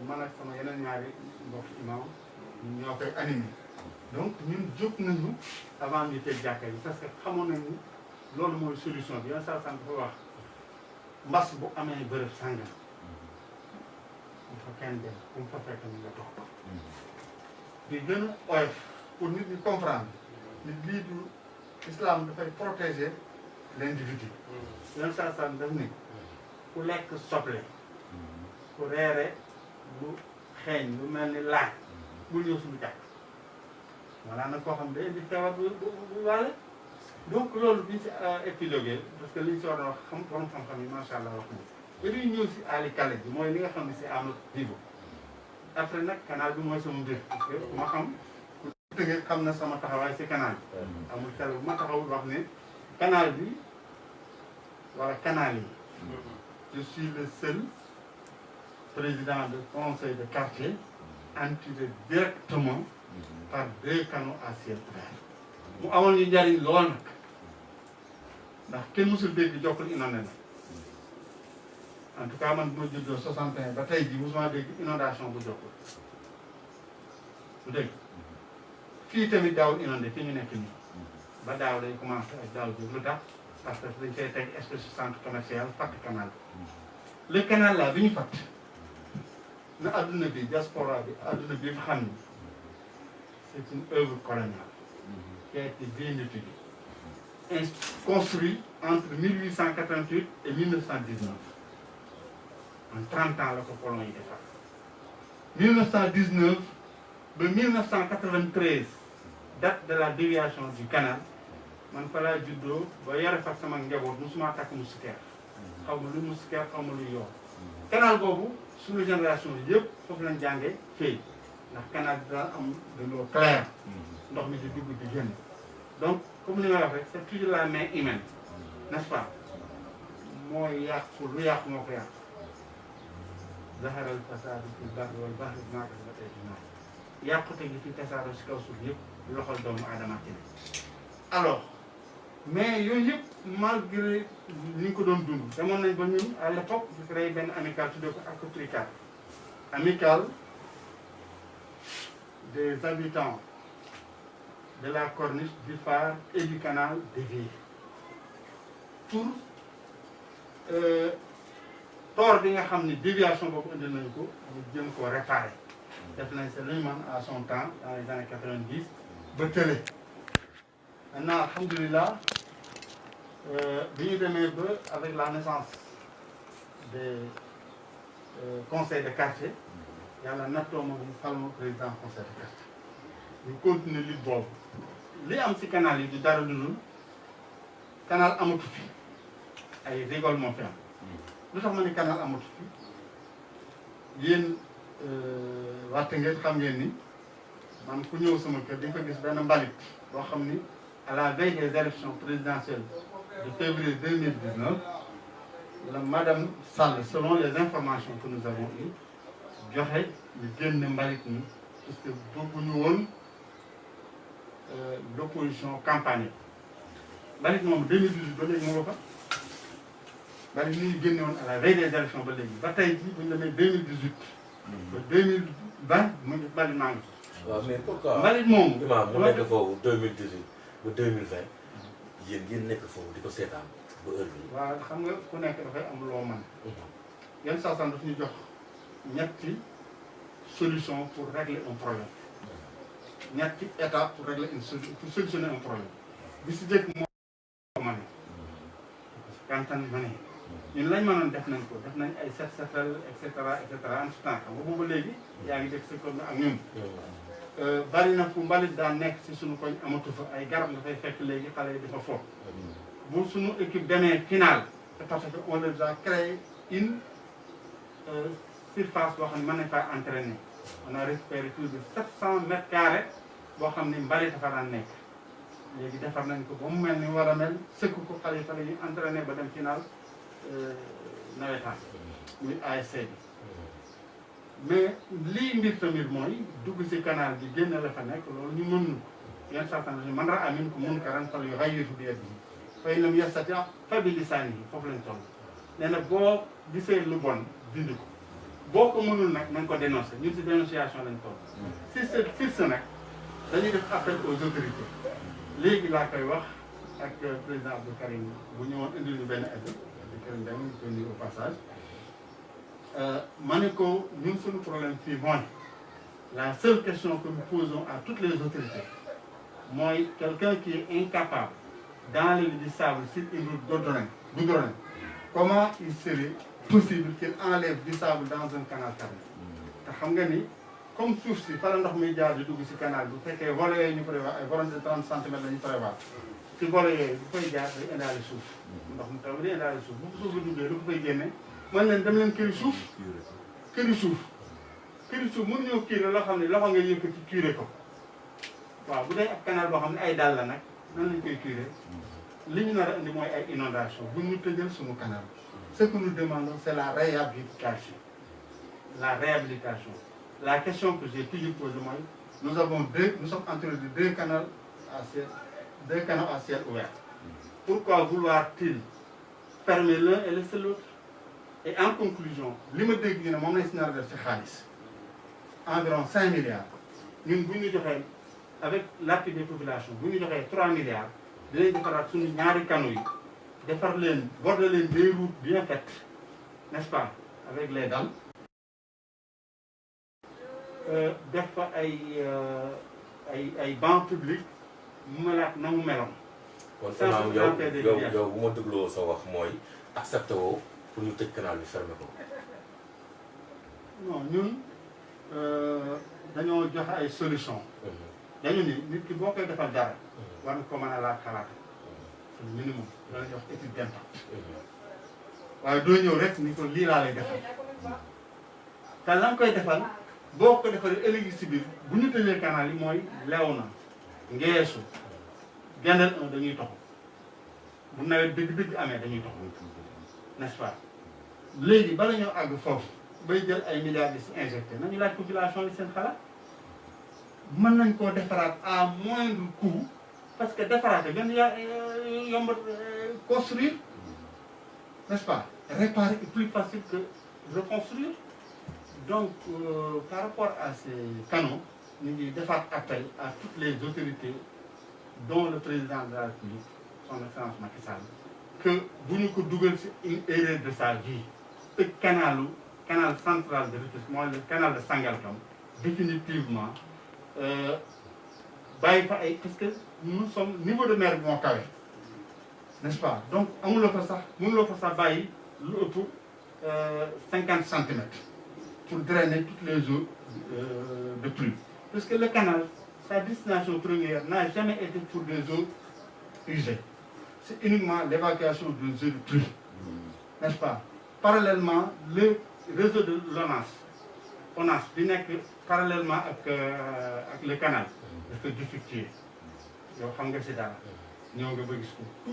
man ak sama yeneen ñaari mbokk imam ñun ñoo koy animé donc ñun jóg nañu avant ñu tëj jàkka yi parce que xamoon nañu loolu mooy solution bi yoon saa sant dafa wax mbas bu amee bërëb sàngam bu fa kenn dem bu mu fa fekk ñu nga toog di gën a oyof pour nit ñi comprendre nit lii du islam dafay protéger l'individu yoon saa sant daf ni ku lekk soble ku reere lu xeeñ lu mel ni laaj bu ñëw suñu jàkk voilà nag koo xam day indi feebar bu wàlle donc loolu biñu si épilogué parce que liñ si war a wax borom xam-xam yi macha allah wax na ba ñuy ñëw si aali kale bi mooy li nga xam ne c'est à notre niveau après nag canal bi mooy sama mbir parce que ma xam ku tëggee xam na sama taxawaay si canal bi amul tele bu ma taxawul wax ne canal bi wala canal yi je suis le seul président de conseil de quartier entouré directement par 2 canaux à ciel ouvert mu amoon ñu njariñ lool nag ndax kenn musul dégg Jokkul inondé na en tout cas man bu ma juddoo 61 ba tey jii mosuma dégg inondation bu Jokkul bu dégg fii tamit daawul inondé fii ñu nekk nii ba daaw day commencé ak daaw bi lu tax parce que dañ koy teg espèce de centre commercial fatt canal le canal là bi ñu fatt na adduna bi diaspora bi adduna bi xam ni c'est une œuvre coloniale qui a été bien étudiée construit entre 1888 et 1919 en 30 ans la ko colon yi defar 1919 ba 1993 date de la déviation du canal man fa laa juddoo ba yore fa sama njaboot musuma takk moustiquaire xaw ma luy moustiquaire xaw ma luy yoon canal boobu suñu génération yëpp foofu lañ jàngee fii ndax canal bi daal am de l'eau claire ndox mi di dugg di génn donc comme ni ma wax rek c'est toujours la main humaine n'est-ce pas mooy yàqu lu yàqu moo ko yàqu zaharal fasaadu fil barri wal bahri bimaa kasabat aydin naas yàqute gi fi tasaaroo si kaw suuf yëpp loxol doomu aadama ci ne alors mais yooyu yëpp malgré ni ñu ko doon dund demoon nañ ba ñun à l'époque ñu créé benn amicale tuddee ko Acotricale amicale des habitants de la corniche du phare et du canal dévié pour tort bi nga xam ni déviation boobu indi nañu ko ñu jëm koo réparer def nañ sa lu ñu mën à son temps dans les années 90 ba tële maintenant alhamdulilah bi ñu demee ba avec la naissance des conseils de quartier yàlla nattoo ma mu fal ma président conseil de quartier ñu continuer lutte boobu li am ci canal yi du dara lu dul canal amatu fi ay rigole moo fi am lu tax ma ni canal amatu fi yéen waxte ngeen xam ngeen ni man ku ñëw sama kër di nga ko gis benn mbalit boo xam ni à la veille des élections présidentielles de février 2019 la madame Sall selon les informations que nous avons eues joxe ñu génn mbalit mi parce que bëgguñu woon l'opposition campagne mbalit moom 2018 ba léegi moo fa mbalit mi ñu génne woon à la veille des élections ba léegi ba tey jii bu ñu demee 2018 ba 2020 mu ngi mbalit maa ngi fi. waaw mais pourquoi mbalit moomu. imaam mu nekk foofu 2018 ba 2020 yéen nekk foofu di ko seetaan ba heure bii. waaw xam nga ku nekk dafay am loo mën. yenn saa daf ñu jox ñetti solution pour régler un problème ñetti étape pour régler pour solutionner un problème bi si jëkk moo ma ne kantan ma ne ñun lañ mënoon def nañ ko def nañ ay setal et cetera en tout temps xam nga boobu léegi yaa ngi dégg secteur ak ñun bari na fu mbalit daan nekk si suñu koñ amatu fa ay garab nga fay fekk léegi xale yi dafa foofu bu suñu équipe demee finale c'est parce que on leur a créé une surface boo xam ne mën nañ faa entraîner on a récupéré plus de 700 mètres carrés boo xam ne mbalit dafa daan nekk léegi defar nañ ko ba mu mel ni war a mel sëkk ko xale yi fa la ñuy entraîner ba dem final nawetaan muy ASC bi mais lii mbir tamit mooy dugg si canal bi génn la fa nekk loolu ñu mën ko yenn saa yi man raa amin ko mun karan fal yu xayyitu bi yadihi fa in lam yastati' fa bi lisaanihi foofu lañ toll nee na boo gisee lu bon dindi ko boo ko mënul nag nañ ko dénoncer ñun si dénonciation lañ toll si ce nag dañuy def appel aux autorités léegi laa koy wax ak président Abdou Karim bu ñëwoon indil ñu benn aide Abdou Karim dañ ko nuyu au passage ma ne ko ñun suñu problème fii mooy la seule question que nous posons à toutes les autorités mooy quelqu'un qui est incapable d'enlever du sable sur une route goudronnée comment il serait possible qu'il enlève du sable dans un canal fermé te xam nga ni comme suuf si fa la ndox mi jaar di dugg si canal bi bu fekkee volets yooyu ñu prévoir ay volets de 30 centimètres la ñu prévoir ci volets yooyu bu koy jaar day indaale suuf ndox mu taw bi day indaale suuf bu ko suuf bi duggee lu ko fay génne man leen dem leen këri suuf këri suuf mënuñoo kiire loo xam ne loxo nga yëkkati kiire ko waaw bu dee ab canal boo xam ne ay dàll la nag nan lañ koy kiire li ñu nar a indi mooy ay inondation bu ñu tëjal suñu canal. Ce que nous demandons, c'est la réhabilitation. La réhabilitation. La question que j'ai toujours posée, moi, nous sommes entre deux canaux à ciel ouvert. Pourquoi vouloir-t-il fermer l'un et laisser l'autre? Et en conclusion, li ma dégg ñu ne moom lañ si nar a def ci xaalis environ 5 milliards ñun bu ñu joxee avec l'appui des populations bu ñu joxee 3 milliards dinañ defaraat suñu ñaari canaux yi defar leen border leen des routes bien faites, n'est-ce pas, avec les dalles. Def fa ay bancs publics mu melaat na mu meloon. kon imaam yow bu ma dégloo sa wax mooy accepté woo pour ñu tëj canal bi fermé ko. non ñun dañoo joxe ay solution dañu ni nit ki boo koy defal dara war nga ko mën a laaj xalaat c'est le minimum dana jox étude d'impact waaye doo ñëw rek ni ko lii laa lay defal te la nga koy defal boo ko defalee ëllëgi si biir bu ñu tëjee canal yi mooy lew na Ngeesu Gendel 1 dañuy toxu bu nawet dëgg-dëgg amee dañuy toxu n'est-ce pas léegi bala ñoo àgg foofu bay jël ay milliards di si injecté nañu laaj population yi seen xalaat mën nañ koo defaraat à moindre coût parce que defaraat gën yomb construire, n'est-ce pas? Réparer est plus facile que reconstruire. Donc par rapport à ces canaux, nous devons faire appel à toutes les autorités dont le président de la République, son excellence Macky Sall, que vous nous doublez une erreur de sa vie. Le canal central de Rufisque, le canal de Sangalkam, définitivement, parce que nous sommes niveau de mer Montcavé, n'est-ce pas? Donc, on le fait ça, pour 50 cm pour drainer toutes les eaux de pluie. Parce que le canal, sa destination première n'a jamais été pour des eaux usées. C'est uniquement l'évacuation des eaux de pluie, n'est-ce pas? Parallèlement, le réseau de l'ONAS, parallèlement avec le canal, est défectué. Tout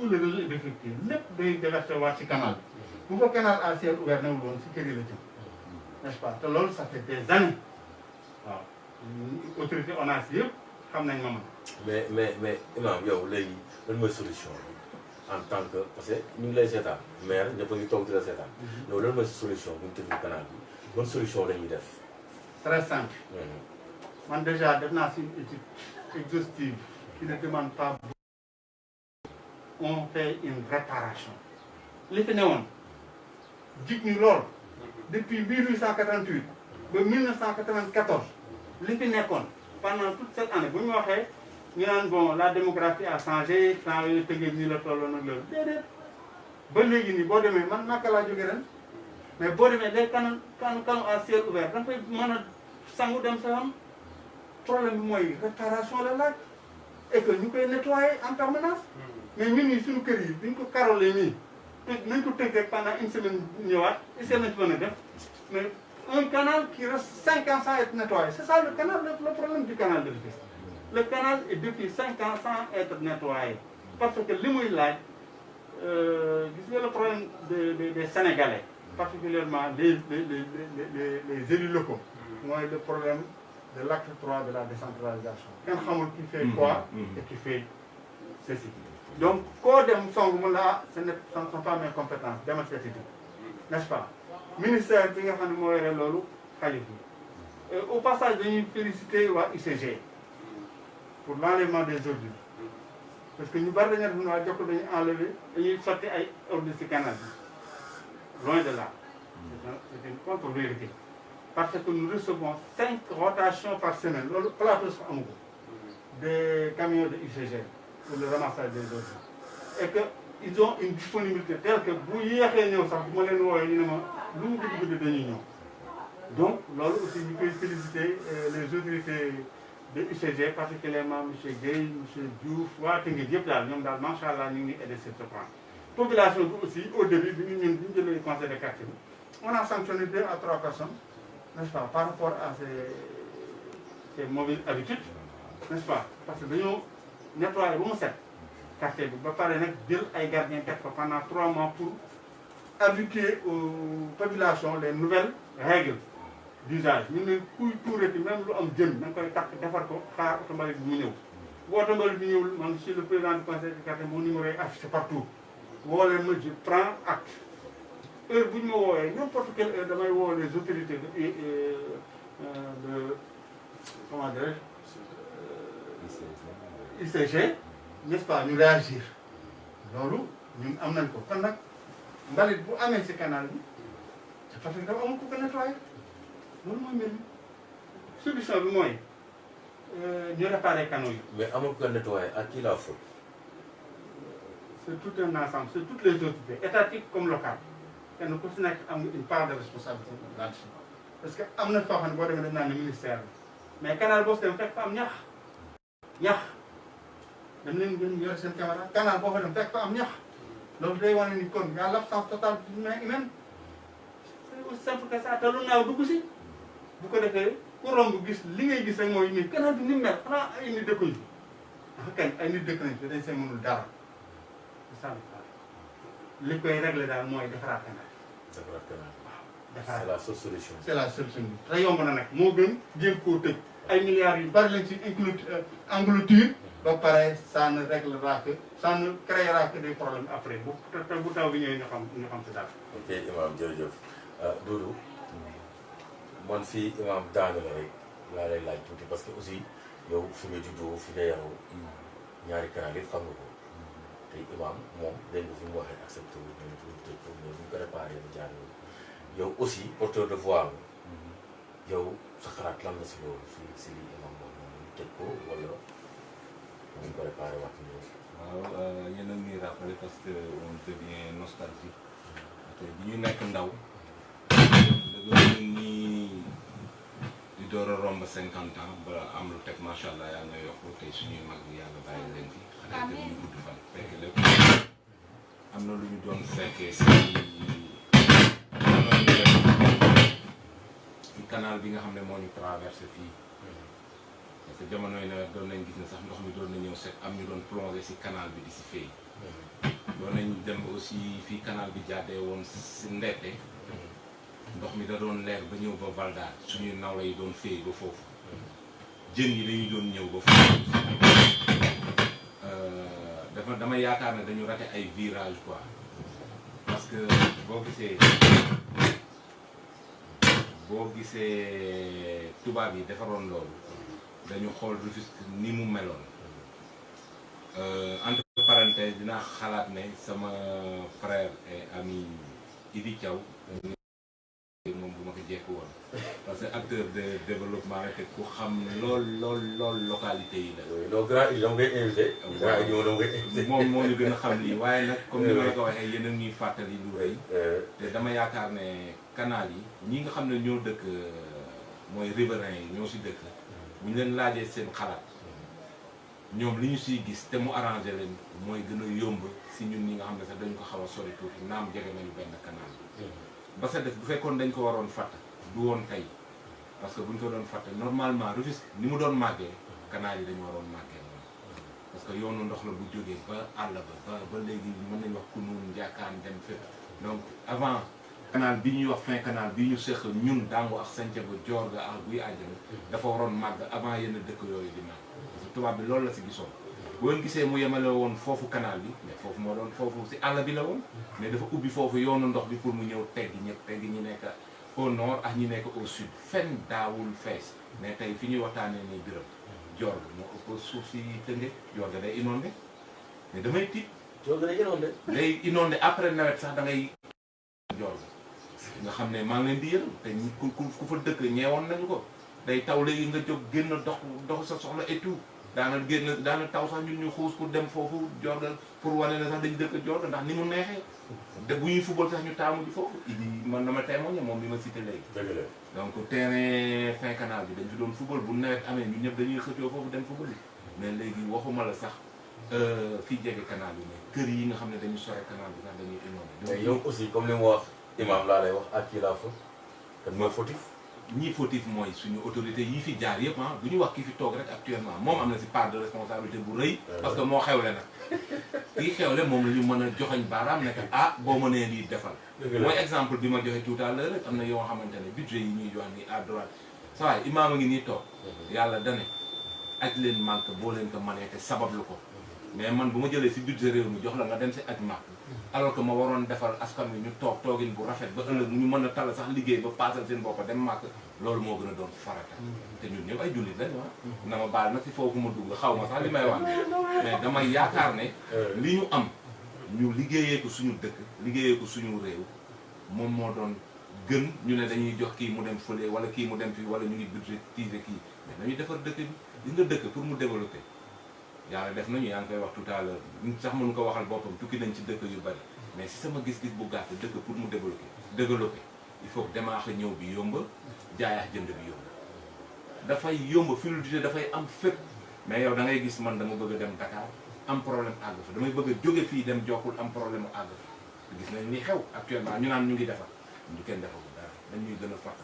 le réseau est défectué. Les déversés sur le canal. Pour le canal à ciel ouvert, c'est n'est-ce pas? Ça fait des années. L'autorité ONAS, mais imam yow léegi lan mooy solution en tant que parce que ñu ngi lay seetaan maire ñëpp a ngi toog di la seetaan yow lan mooy solution bu ñu tëjee canal bi bonne solution la ñuy def. Très simple. Moi déjà def naa une étude exhaustive qui ne demande pas. On fait une réparation. Li fi newoon jig ñu lool depuis 1888 ba 1994 li fi nekkoon pendant toute cette année bu ñu waxee ñu naan bon la démographie a changé temps yooyu tëggee nii la tolloon ak loolu déedéet ba léegi nii boo demee man naka laa jógee ren mais boo demee day canaux à ciel ouvert da nga fay mën a sangu dem sa yoon problème bi mooy réparation la laaj et que ñu koy nettoyer en permanence mais ñun ñii suñu kër yi duñ ko karole nii nañ ko tëgg rek pendant une semaine ñëwaat une semaine mën a def mais un canal qui reste 5 ans sans être nettoyé. C'est ça le canal, le problème du canal de Rufisque. Le canal est depuis 5 ans sans être nettoyé. Parce que le problème des Sénégalais, particulièrement les élus locaux, moi le problème de l'acte 3 de la décentralisation. Quand on qui fait quoi et qui fait ceci. Donc, quand ce ne sont pas mes compétences, n'est-ce pas? Ministère bi nga xam ne moo yore loolu xalif bi au passage dañuy féliciter waa UCG pour l'enlèvement des ordures parce que ñu bari dañu ne waa Jokko dañuy enlever dañuy sotti ay ordures ci canal bi loin de là c'est une contre-vérité parce que nous recevons 5 rotations par semaine loolu plateau sax amu ko des camions de UCG pour le ramassage des ordures et que ils ont une disponibilité telle que bu yéexee ñëw sax bu ma leen wooyee ñu ne ma lu mu guddi dañuy ñëw donc loolu aussi ñu koy féliciter les autorités de UCG particulièrement monsieur Guèye monsieur Diouf waa Tëngéej yëpp daal ñoom daal macha allah ñu ngi aider sur ce plan. Population bi aussi au début bi ñu jëlee conseil de quartier bi on a sanctionné 2 à 3 personnes n'est-ce pas par rapport à ces mauvaises habitudes n'est-ce pas parce que dañoo nettoyer ba mu set quartier bi ba pare nag jël ay gardiens teg fa pendant 3 mois pour habituer aux populations les nouvelles règles d'usage ñu ne kuy tuurati même lu am jën na nga koy takk defar ko xaar oto mbalit bi mu ñëw bu oto mbalit bi ñëwul man je suis le président du conseil du quartier mon numéro est affiché partout woo leen ma je prends acte heure bu ñu ma woowee n'importe quelle heure damay woo les autorités de comment dirais-je ICG n'est-ce pas ñu réagir loolu ñun am nañ ko kon nag mbalit bu amee ci canal bi c'est parce que dafa amul ku ko nettoyer loolu mooy mbir mi solution bi mooy ñu réparer canaux yi. mais amul ko nettoyer à qui la faute? C'est tout un ensemble, c'est toutes les autorités, étatiques comme locales. kenn ku si nekk am nga une part de responsabilité là-dessus parce que am na foo xam ne boo demee dañ naan ne ministère bi mais canal boo si dem fekk fa am ñax dem leen ngeen yor seen caméra canal boo fa dem fekk fa am ñax loolu day wane ni kon y a l'absence totale d'une main humaine c'est aussi simple que ça te lu naaw dugg si bu ko defee ku romb gis li ngay gis rek mooy nii canal bi ni mu mel xanaa ay nit dëkkuñu kañ ay nit dëkk nañ fi dañ see mënul dara c'est ça li koy régler daal mooy defaraat canal. defaraat canal. waaw defaraat c'est la seule solution. c'est la solution bi te yomb na nag moo gën jéem koo tëj ay milliards yu bari lañ ci engloutir ba pare ça ne réglera que ça ne créera que des problèmes après bu taw bi ñëwee ñu xam si daal. ok imam jërëjëf Doudou man fii imam daanu la rek laa lay laaj tuuti parce que aussi yow fi nga juddoo fi nga yaroo ñaari canal yëpp xam nga ko. tey imam moom dégg nga fi mu waxee accepté wu ñu tëj ko mais bu ñu ko réparé mu jaar yow aussi porteur de voix nga yow sa xalaat lan la si loolu si li imam moom ñu tëj ko wala bu ñu ko réparé waat ñu. waaw yéen a ngi rappelé parce que on devient nostalgique te bi ñu nekk ndaw dëgg nii di door a romb 50 ans ba am lu teg macha allah yaa nga yokku tey suñuy mag bi yàlla bàyyi leen fi xale yi ñu gudd fan fekk lépp am na lu ñu doon fekkee si canal bi nga xam ne moo ñu traversé fii parce que jamonoy nawet doon nañ gis ne sax ndox mi doon na ñëw set am ñu doon plongé si canal bi di si fay doon nañ dem aussi fii canal bi jàddee woon si ndette ndox mi da doon leer ba ñëw ba Valda suñuy nawla yi doon fay ba foofu jën yi dañuy doon ñëw ba foofu dama yaakaar ne dañu raté ay virage quoi parce que boo gisee tubaab yi defaroon loolu dañu xool Rufisque ni mu meloon entre parenthèses dinaa xalaat ne sama frère et ami Idi Thiaw moom bu ma ko jekku woon parce que acteur de développement rek ku xam lool localité yi la. non grand Idi dama koy invité. grand Idi moom dama koy invité. moom moo ñu gën a xam lii waaye nag comme ni ma la ko waxee yéen a ñuy fàttali lu rëy. te dama yaakaar ne canal yi ñi nga xam ne ñoo dëkk mooy riverains yi ñoo si dëkk bu ñu leen laajee seen xalaat ñoom li ñu siy gis te mu arrangé leen mooy gën a yomb si ñun ñi nga xam ne sax dañu ko xaw a sori tuuti naam jege nañu benn canal bi. ba sa def bu fekkoon dañ ko waroon fàtt du woon tey parce que buñ ko doon fàtte normalement Rufisque ni mu doon màggee canal yi dañu waroon màggee noonu parce que yoonu ndox la bu jógee ba àll ba léegi mën nañu wax Kounoune Ndiakane dem fépp donc avant canal bi ñuy wax fin canal bi ñu seq ñun Dangu ak Santhiaba Diorga ak Guy Àjjana dafa waroon màgg avant yenn dëkk yooyu di màgg parce que tubaab bi loolu la si gisoon boo gisee mu yemale woon foofu canal bi mais foofu moo doon foofu si àll bi la woon mais dafa ubbi foofu yoonu ndox bi pour mu ñëw teggi ñëpp teggi ñi nekk au nord ak ñi nekk au sud fenn daawul fees mais tey fi ñuy waxtaanee nii Birame Diorga moo ëpp suuf si Tëngéej Diorga day inondé mais damay tiit. Diorga day inondé. day inondé après nawet sax da ngay Diorga nga xam ne maa ngi leen di yërëm te ku fa dëkk ñeewoon nañu ko day taw léegi nga jóg génn dox sa soxla et tout. daana taw sax ñun ñu xuus pour dem foofu Diorga pour wane ne sax dañu dëkk Diorga ndax ni mu neexee te bu ñuy football sax ñu taamu ji foofu Idi man dama témoigné moom bi ma cité léegi. dëgg la donc terrain fin canal bi dañ fi doon football bu nawet amee ñun ñëpp dañuy xëccoo foofu dem football mais léegi waxuma la sax fii jege canal bi mais kër yi nga xam ne dañu sore canal bi sax dañuy inondé. mais yow aussi comme li mu wax imam laa lay wax ak kii laa fa kan moo fautif. ñi fautif mooy suñu autorité yi fi jaar yëpp ah du ñu wax ki fi toog rek actuellement moom am na si part de responsabilité bu rëy parce que moo xewle nag kii xewle moom la ñu mën a joxoñ baaraam ne que ah boo mënee lii defal mooy exemple bi ma joxe tout à l'heure rek am na yoo xamante ne budget yi ñuy jox nii à droite sa waay imaam a ngi nii toog yàlla dane aj leen manque boo leen ko mënee te sabablu ko mais man bu ma jëlee si budget réew mi jox la nga dem si aj màkk alors que ma waroon defal askan wi ñu toog toogin bu rafet ba ëllëg ñu mën a tall sax liggéey ba paasal seen bopp dem màkk loolu moo gën a doon farata te ñun ñëpp ay jullit lañ na ma baal nag si foofu ma dugg xaw ma sax li may wax mais damay yaakaar ne li ñu am ñu liggéeyee ko suñu dëkk liggéeyee ko suñu réew moom moo doon gën ñu ne dañuy jox kii mu dem fële wala kii mu dem fii wala ñu ngi budgétiser kii mais dañuy defar dëkk bi li nga dëkk pour mu développer yàlla def nañu yaa ngi koy wax tout à l'heure ñu sax mënu ko waxal boppam tukki nañ ci dëkk yu bari mais si sama gis-gis bu gàtt dëkk pour mu développer il faut que démarche ñëw bi yomb jaayax jënd bi yomb dafay yomb fluidité dafay am fépp mais yow da ngay gis man dama bëgg a dem Dakar am problème àgg fa damay bëgg a jóge fii dem Jokkul am problème àgg fa gis nañ ni xew actuellement ñu naan ñu ngi defar ñu kenn defar bu dara dañuy gën a fàq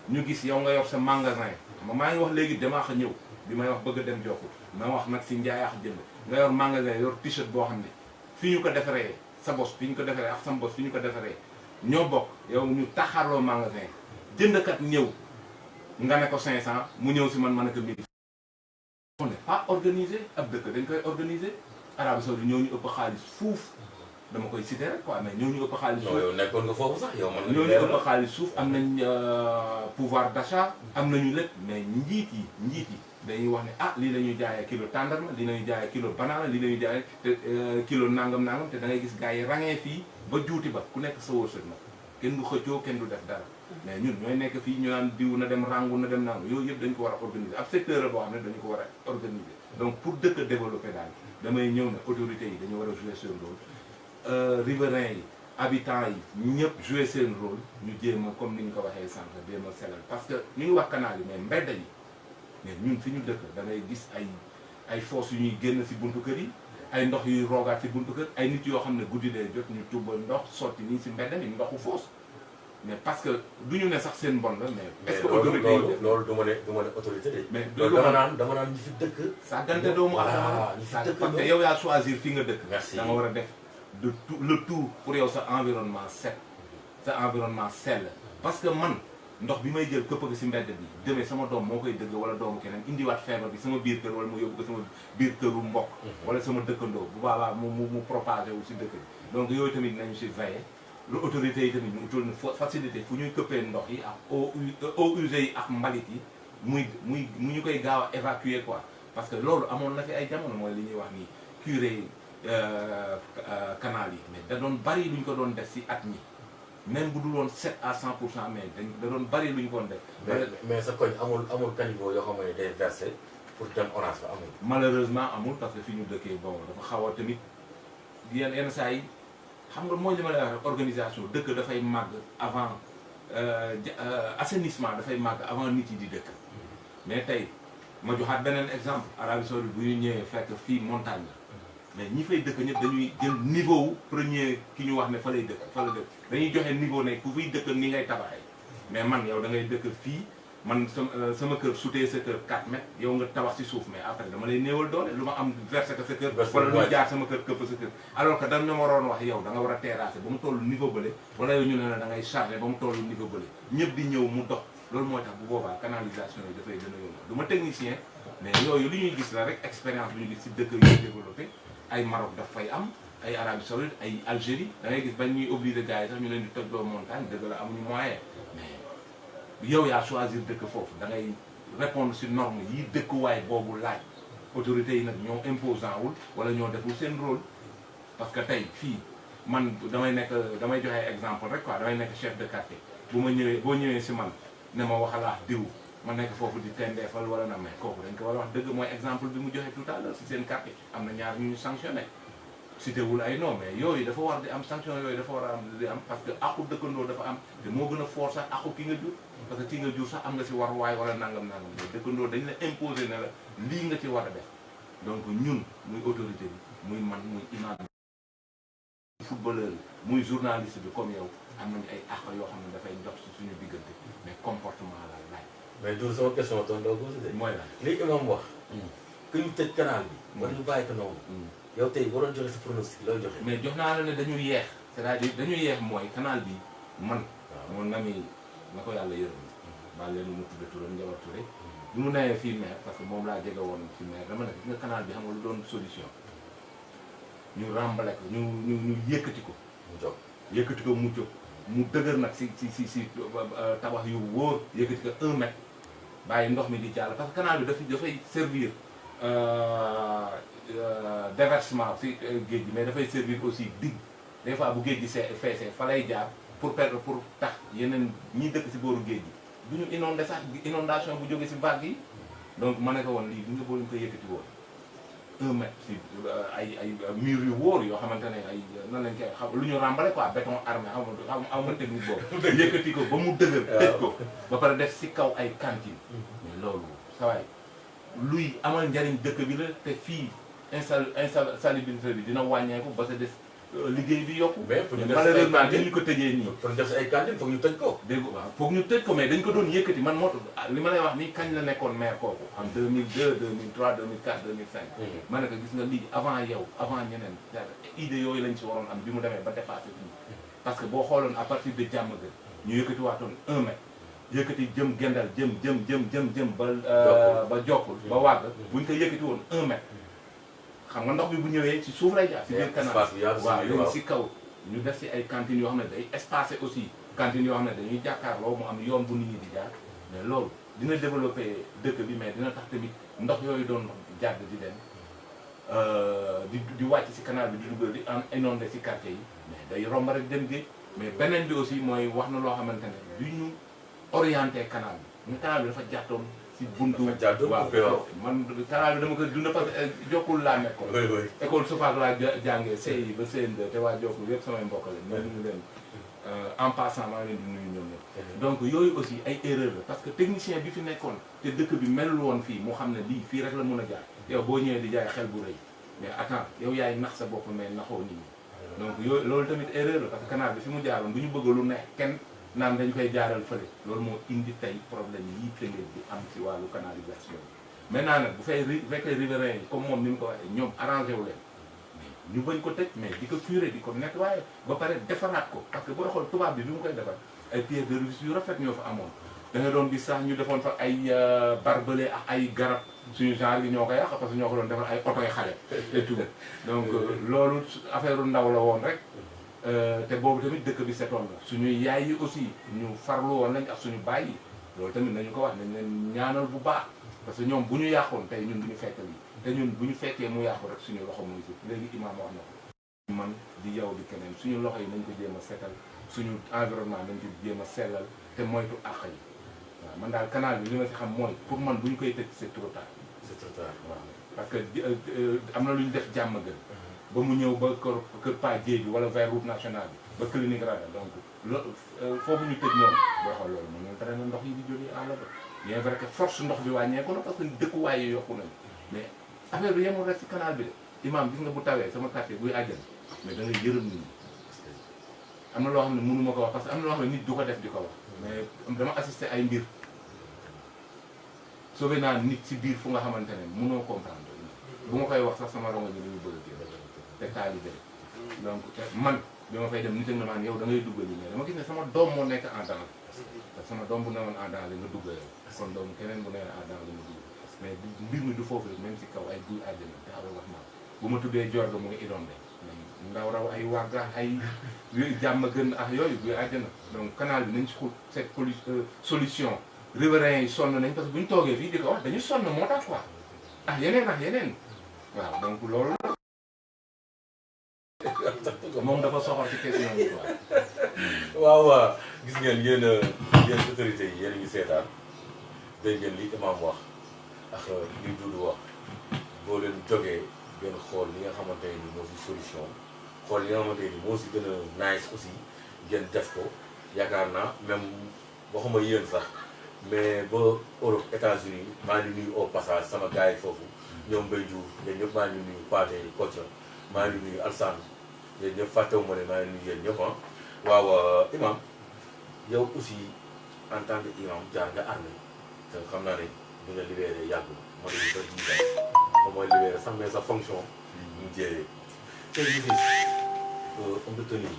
ñu gis yow nga yor sa magasin maa ngi wax léegi démarche ñëw bi may wax bëgg a dem Jokkul ma wax nag si njaayax jënd nga yor magasin yor t-shirt boo xam ne fi ñu ko defaree sa bos fi ñu ko defaree ak sam bos fi ñu ko defaree ñoo bokk yow ñu taxarloo magasin jëndkat ñëw nga ne ko 500 mu ñëw si man ma ne ko 1000. on n'est pas organisé ab dëkk dañ koy organiser Arabie Saoudite ñoo ñu ëpp xaalis fuuf dama koy citer rek quoi mais ñoo ñu ëpp xaalis suuf. yow nekkoon nga foofu sax yow man ñoo ñu ëpp xaalis suuf am nañ pouvoir d'achat am nañu lépp mais njiit yi dañuy wax ne ah lii la ñuy jaayee kilo tàndarma lii la ñuy jaayee kilo banana lii la ñuy jaayee te kilo nangam te da ngay gis gars yi rangee fii ba juuti ba ku nekk sa wërsëg na kenn du xëccoo kenn du def dara mais ñun ñooy nekk fii ñu naan diw na dem rangu na dem nangu yooyu yëpp dañu ko war a organiser ab secteur la boo xam ne dañu ko war a organiser donc pour dëkk développer daal damay ñëw ne autorités yi dañu war a jouer seen rôle riverains yi habitants yi ñëpp jouer seen rôle ñu jéem a comme ni ñu ko waxee sànq jéem a selal parce que ñu ngi wax canal yi mais mbedd yi mais ñun fi ñu dëkk da ngay gis ay fosse yu ñuy génn si buntu kër yi ay ndox yuy roogaat si buntu kër ay nit yoo xam ne guddi dee jot ñu tubbal ndox sotti nii si mbedd mi ndoxu fosse mais parce que du ñu ne sax seen mbon la mais. est-ce que autorité yi loolu du ma ne autorité de. mais dama naan ñi fi dëkk. sàggante doomu aadama ñi fi dëkk parce que yow yaa choisir fi nga dëkk. merci da nga war a def de tout le tout pour yow sa environnement set sa environnement sell parce que man. ndox bi may jël këpp ko si mbedd bi demee sama doom moo koy dëgg wala doomu keneen indiwaat feebar bi sama biir kër wala mu yóbbu ko sama biir këru mbokk wala sama dëkkandoo bu boobaa mu propagé wu si dëkk bi donc yooyu tamit nañu si veillé lu autorités yi tamit ñu utal na facilité fu ñuy këppee ndox yi ak eaux usées yi ak mbalit yi mu ñu koy gaaw a évacuer quoi parce que loolu amoon na fi ay jamono mooy li ñuy wax nii curé canal yi mais da doon bari lu ñu ko doon def si at ñi même bu dul woon 7 à 100% mais da doon bari lu ñu ko def. mais sa koñ amul caniveau yoo xam ne day versé pour dem orange fa amul. malheureusement amul parce que fi ñu dëkkee bon dafa xaw a tamit yenn saa yi xam nga mooy li ma lay wax organisation dëkk dafay màgg avant assainissement dafay màgg avant nit yi di dëkk. mais tey ma joxaat beneen exemple Arabie Saoudite bu ñu ñëwee fekk fii montagne la. mais ñi fay dëkk ñëpp dañuy jël niveau premier ki ñu wax ne fa lay dëkk fa la dëkk dañuy joxe niveau ne ku fiy dëkk ni ngay tabaxee mais man yow da ngay dëkk fii man sama kër sutee sa kër 4 mètres yow nga tabax si suuf mais après dama lay néewal doole lu ma am versé ko sa kër wala lu jaar sama kër këpp sa kër alors que dañ ñoo waroon wax yow da nga war a terrasser ba mu toll niveau bële wala yow ñu ne la da ngay chargé ba mu toll niveau bële ñëpp di ñëw mu dox loolu mooy tax bu boobaa canalisation yi dafay gën a yomb du ma technicien mais yooyu li ñuy gis la rek expérience bi ñu gis si dëkk yu développé ay Maroc daf fay am ay Arabie Saoudite ay Algérie da ngay gis bañ ñuy obligé gars yi sax ñu leen di toj doo montagne dëgg la amuñu moyen mais yow yaa choisir dëkk foofu da ngay répondre si norme yi dëkkuwaay boobu laaj autorités yi nag ñoo imposant wul wala ñoo deful seen rôle parce que tey fii man damay joxe exemple rek quoi damay nekk chef de quartier bu ma ñëwee boo ñëwee si man ne ma waxalaax diw ma nekk foofu di tendeefal wala na mais kooku dañ ko war a wax dëgg mooy exemple bi mu joxe tout à l'heure si seen quartier am na ñaar ñu sanctionné cité wul ay non mais yooyu dafa war di am sanction yooyu dafa war a am di am parce que aqu dëkkandoo dafa am te moo gën a fort sax aqu ki nga jur parce que ki nga jur sax am nga si war waay wala nangam mais dëkkandoo dañ la imposer ne la lii nga ci war a def donc ñun muy autorité bi muy man muy imam footballeur muy journaliste bi comme yow am nañu ay àq yoo xam ne dafay jox ci suñu diggante mais comportement la laaj. mais du sama question tonton Gossé de. mooy la li imam wax. que ñu tëj canal bi. wala ñu bàyyi ko noonu. yow tey waroon joxe sa pronostic looy joxe. mais jox naa la ne dañu yeex c'est-à-dire dañu yeex mooy canal bi man. waaw mon ami na ko yàlla yërëm. baal leen mu tudd turam Ndiawar Touré. bi mu newee fii maire parce que moom laa jege woon fii maire dama ne gis nga canal bi xam nga lu doon solution. ñu rembale ko ñu yëkkati ko. mu jóg yëkkati ko mu jóg mu dëgër nag si tabax yu wóor yëkkati ko 1 mètre bàyyi ndox mi di jàll parce que canal bi dafay servir déversement si géej gi mais dafay servir aussi digue des fois bu géej gi feesee fa lay jaar pour tax yeneen ñi dëkk si booru géej gi du ñu inondé sax inondation bu jógee si vague yi donc ma ne ko woon lii du nga boole ñu koy yëkkati woon 1 mètre si ay mur yu wóor yoo xamante ne ay nan lañ koy xam lu ñu rembale quoi béton armé xam nga technique boobu yëkkati ko ba mu dëgër tëj ko ba pare def si kaw ay cantine mais loolu sawaay luy amal njariñ dëkk bi la te fii insalubrité bi dina wàññeeku ba sa des liggéey bi yokku mais pour ñu def malheureusement dañu ko tëjee nii pour ñu def si ay cantine foog ñu tëj ko. dégg nga waaw foog ñu tëj ko mais dañ ko doon yëkkati man moo li ma lay wax nii kañ la nekkoon maire kooku en 2002 2003 2004 2005 ma ne ko gis nga lii avant yow avant ñeneen idée yooyu lañ si waroon am bi mu demee ba dépassé fii parce que boo xooloon à partir de Diamaguène ñu yëkkati waatoon 1 mètre yëkkati jëm Gendal jëm ba Jokkul ba Wàgg buñ ko yëkkati woon 1 mètre xam nga ndox bi bu ñëwee ci suuf lay jaar si biir canal waaw léegi si kaw ñu def si ay cantines yoo xam ne day espacé aussi cantines yoo xam ne dañuy jàkkaarloo mu am yoon bu nit ñi di jaar mais loolu dina développé dëkk bi mais dina tax tamit ndox yooyu doon jàdd di dem di wàcc si canal bi di dugg di inondé si quartier yi mais day romb rek dem géej mais beneen bi aussi mooy wax na loo xamante ne du ñu orienté canal bi canal bi dafa jàttoon si buntu waaw man canal bi dama ko dund parce que Jokkul laa nekkoon école Sofaak laa jàngee CI ba CM2 te waa Jokkul yëpp samay mbokk la ñu leen en passant maa ngi leen di nuyu ñoom ñëpp donc yooyu aussi ay erreur la parce que technicien bi fi nekkoon te dëkk bi melul woon fii mu xam ne lii fii rek la mën a jaar yow boo ñëwee di jaay xel bu rëy mais attends yow yaay nax sa bopp mais naxoo nit ñi donc yooyu loolu tamit erreur la parce que canal bi fi mu jaaroon bu ñu bëgg lu neex kenn naan dañ koy jaaral fële loolu moo indi tey problème yii Tëngéej bi am ci wàllu canalisation bi maintenant nag bu fekkee riverains yi comme moom ni mu ko waxee ñoom arrangé wu leen mais ñu bañ ko tëj mais di ko curé di ko nettoyé ba pare defaraat ko parce que booy xool tubaab bi mu koy defar ay pierres de revue yu rafet ñoo fa amoon da nga doon gis sax ñu defoon fa ay barbelé ak ay garab suñu genre yi ñoo ko yàq parce que ñoo ko doon defar ay oto yi xale et tout donc loolu affaire ndaw la woon rek te boobu tamit dëkk bi setoon la suñuy yaay yi aussi ñu farlu woon nañ ak suñu baay yi loolu tamit nañu ko wax nañ leen ñaanal bu baax parce que ñoom bu ñu yàqoon tey ñun bu ñu fekk lii te ñun bu ñu fekkee mu yàqu rek suñu loxo mu ngi si léegi imaam wax na ko man di yow di keneen suñu loxo yi nañ ko jéem a setal suñu environnement nañ ko jéem a sellal te moytu àq yi waaw man daal canal bi li ma si xam mooy pour man bu ñu koy tëj c'est trop tard waaw parce que am na lu ñu def Diamaguène ba mu ñëw ba kër Pa Dieye bi wala vers route nationale bi ba clinique rada donc foofu ñu tëj ñoom boo xool loolu moom ñoom tere na ndox yi di jógee àll ba bien vrai que force ndox bi wàññeeku na parce que dëkkuwaay yi yokku nañu mais affaire bi yemul rek ci canal bi de imam gis nga bu tawee sama quartier buy àjjana mais da ngay yërëm nit ñi am na loo xam ne mënu ma ko wax parce que am na loo xam ne nit du ko def di ko wax mais dama assisté ay mbir sauvé naa nit ci biir fu nga xamante ne mënoo comprendre bu ma koy wax sax sama rongo ji dañu bëgg a génn te taalibe donc man bi ma fay dem nit ak na maan yow da ngay duggal yi mais dama gis ne sama doom moo nekk en danger parce que sama doom bu newoon en danger nga dugga yow kon doom keneen bu newoon en danger nga dugg mais mbir mi du foofu rek même si kaw ay guy àjjana te xam wax naa bu ma tuddee Jorga mu ngi inondé ndaw raw ay wàgga ay Diamaguène ak yooyu guy àjjana donc canal bi nañ si xut cette solution riverains yi sonn nañ parce que bu ñu toogee fii di ko wax dañu sonn moo tax quoi ak yeneen waaw donc loolu moom dafa soxor ci question bi quoi. waaw gis ngeen yéen autorités yi yéen a ngi seetaan dégg ngeen li imam wax ak li Doudou wax boo leen jógee ngeen xool li nga xamante ni moo si solution xool li nga xamante ni moo si gën a nice aussi ngeen def ko yaakaar naa même waxuma yéen sax mais ba Europe États-Unis maa ngi nuyu au passage sama gars yi foofu ñoom Mbaye Diouf ñoom ñëpp maa ngi nuyu Pathé Kocca maa ngi nuyu Alsane yéen ñëpp fàttewuma ne maa ngi nuyu yéen ñëpp ah waaw imam yow aussi en tant que imam jaar nga armée te xam naa ne bu nga libéré yàggul moo tax ñu ko 10 ans ba mooy libéré sax mais sa fonction ñu jéeyee tey ñu gis ëmb tëni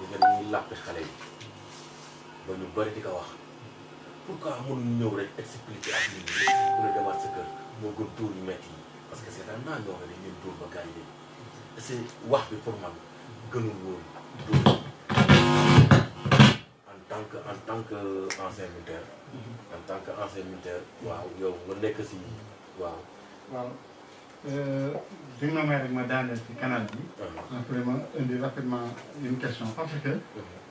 yi nga ñuy làppi xale yi ba ñu bëri di ko wax pourquoi mënuñu ñëw rek expliquer ak nit ñi bu la demaat sa kër moo gën tuur yu métti yi parce que c'est un naa ñoo xam ne ñun dóor ba gaañ leen c'est wax bi pour man gënul woon dóor en tant que ancien militaire en tant que ancien militaire waaw yow nga nekk si waaw di nga may rek ma daaneel ci canal bi après ma indi rapidement une question parce que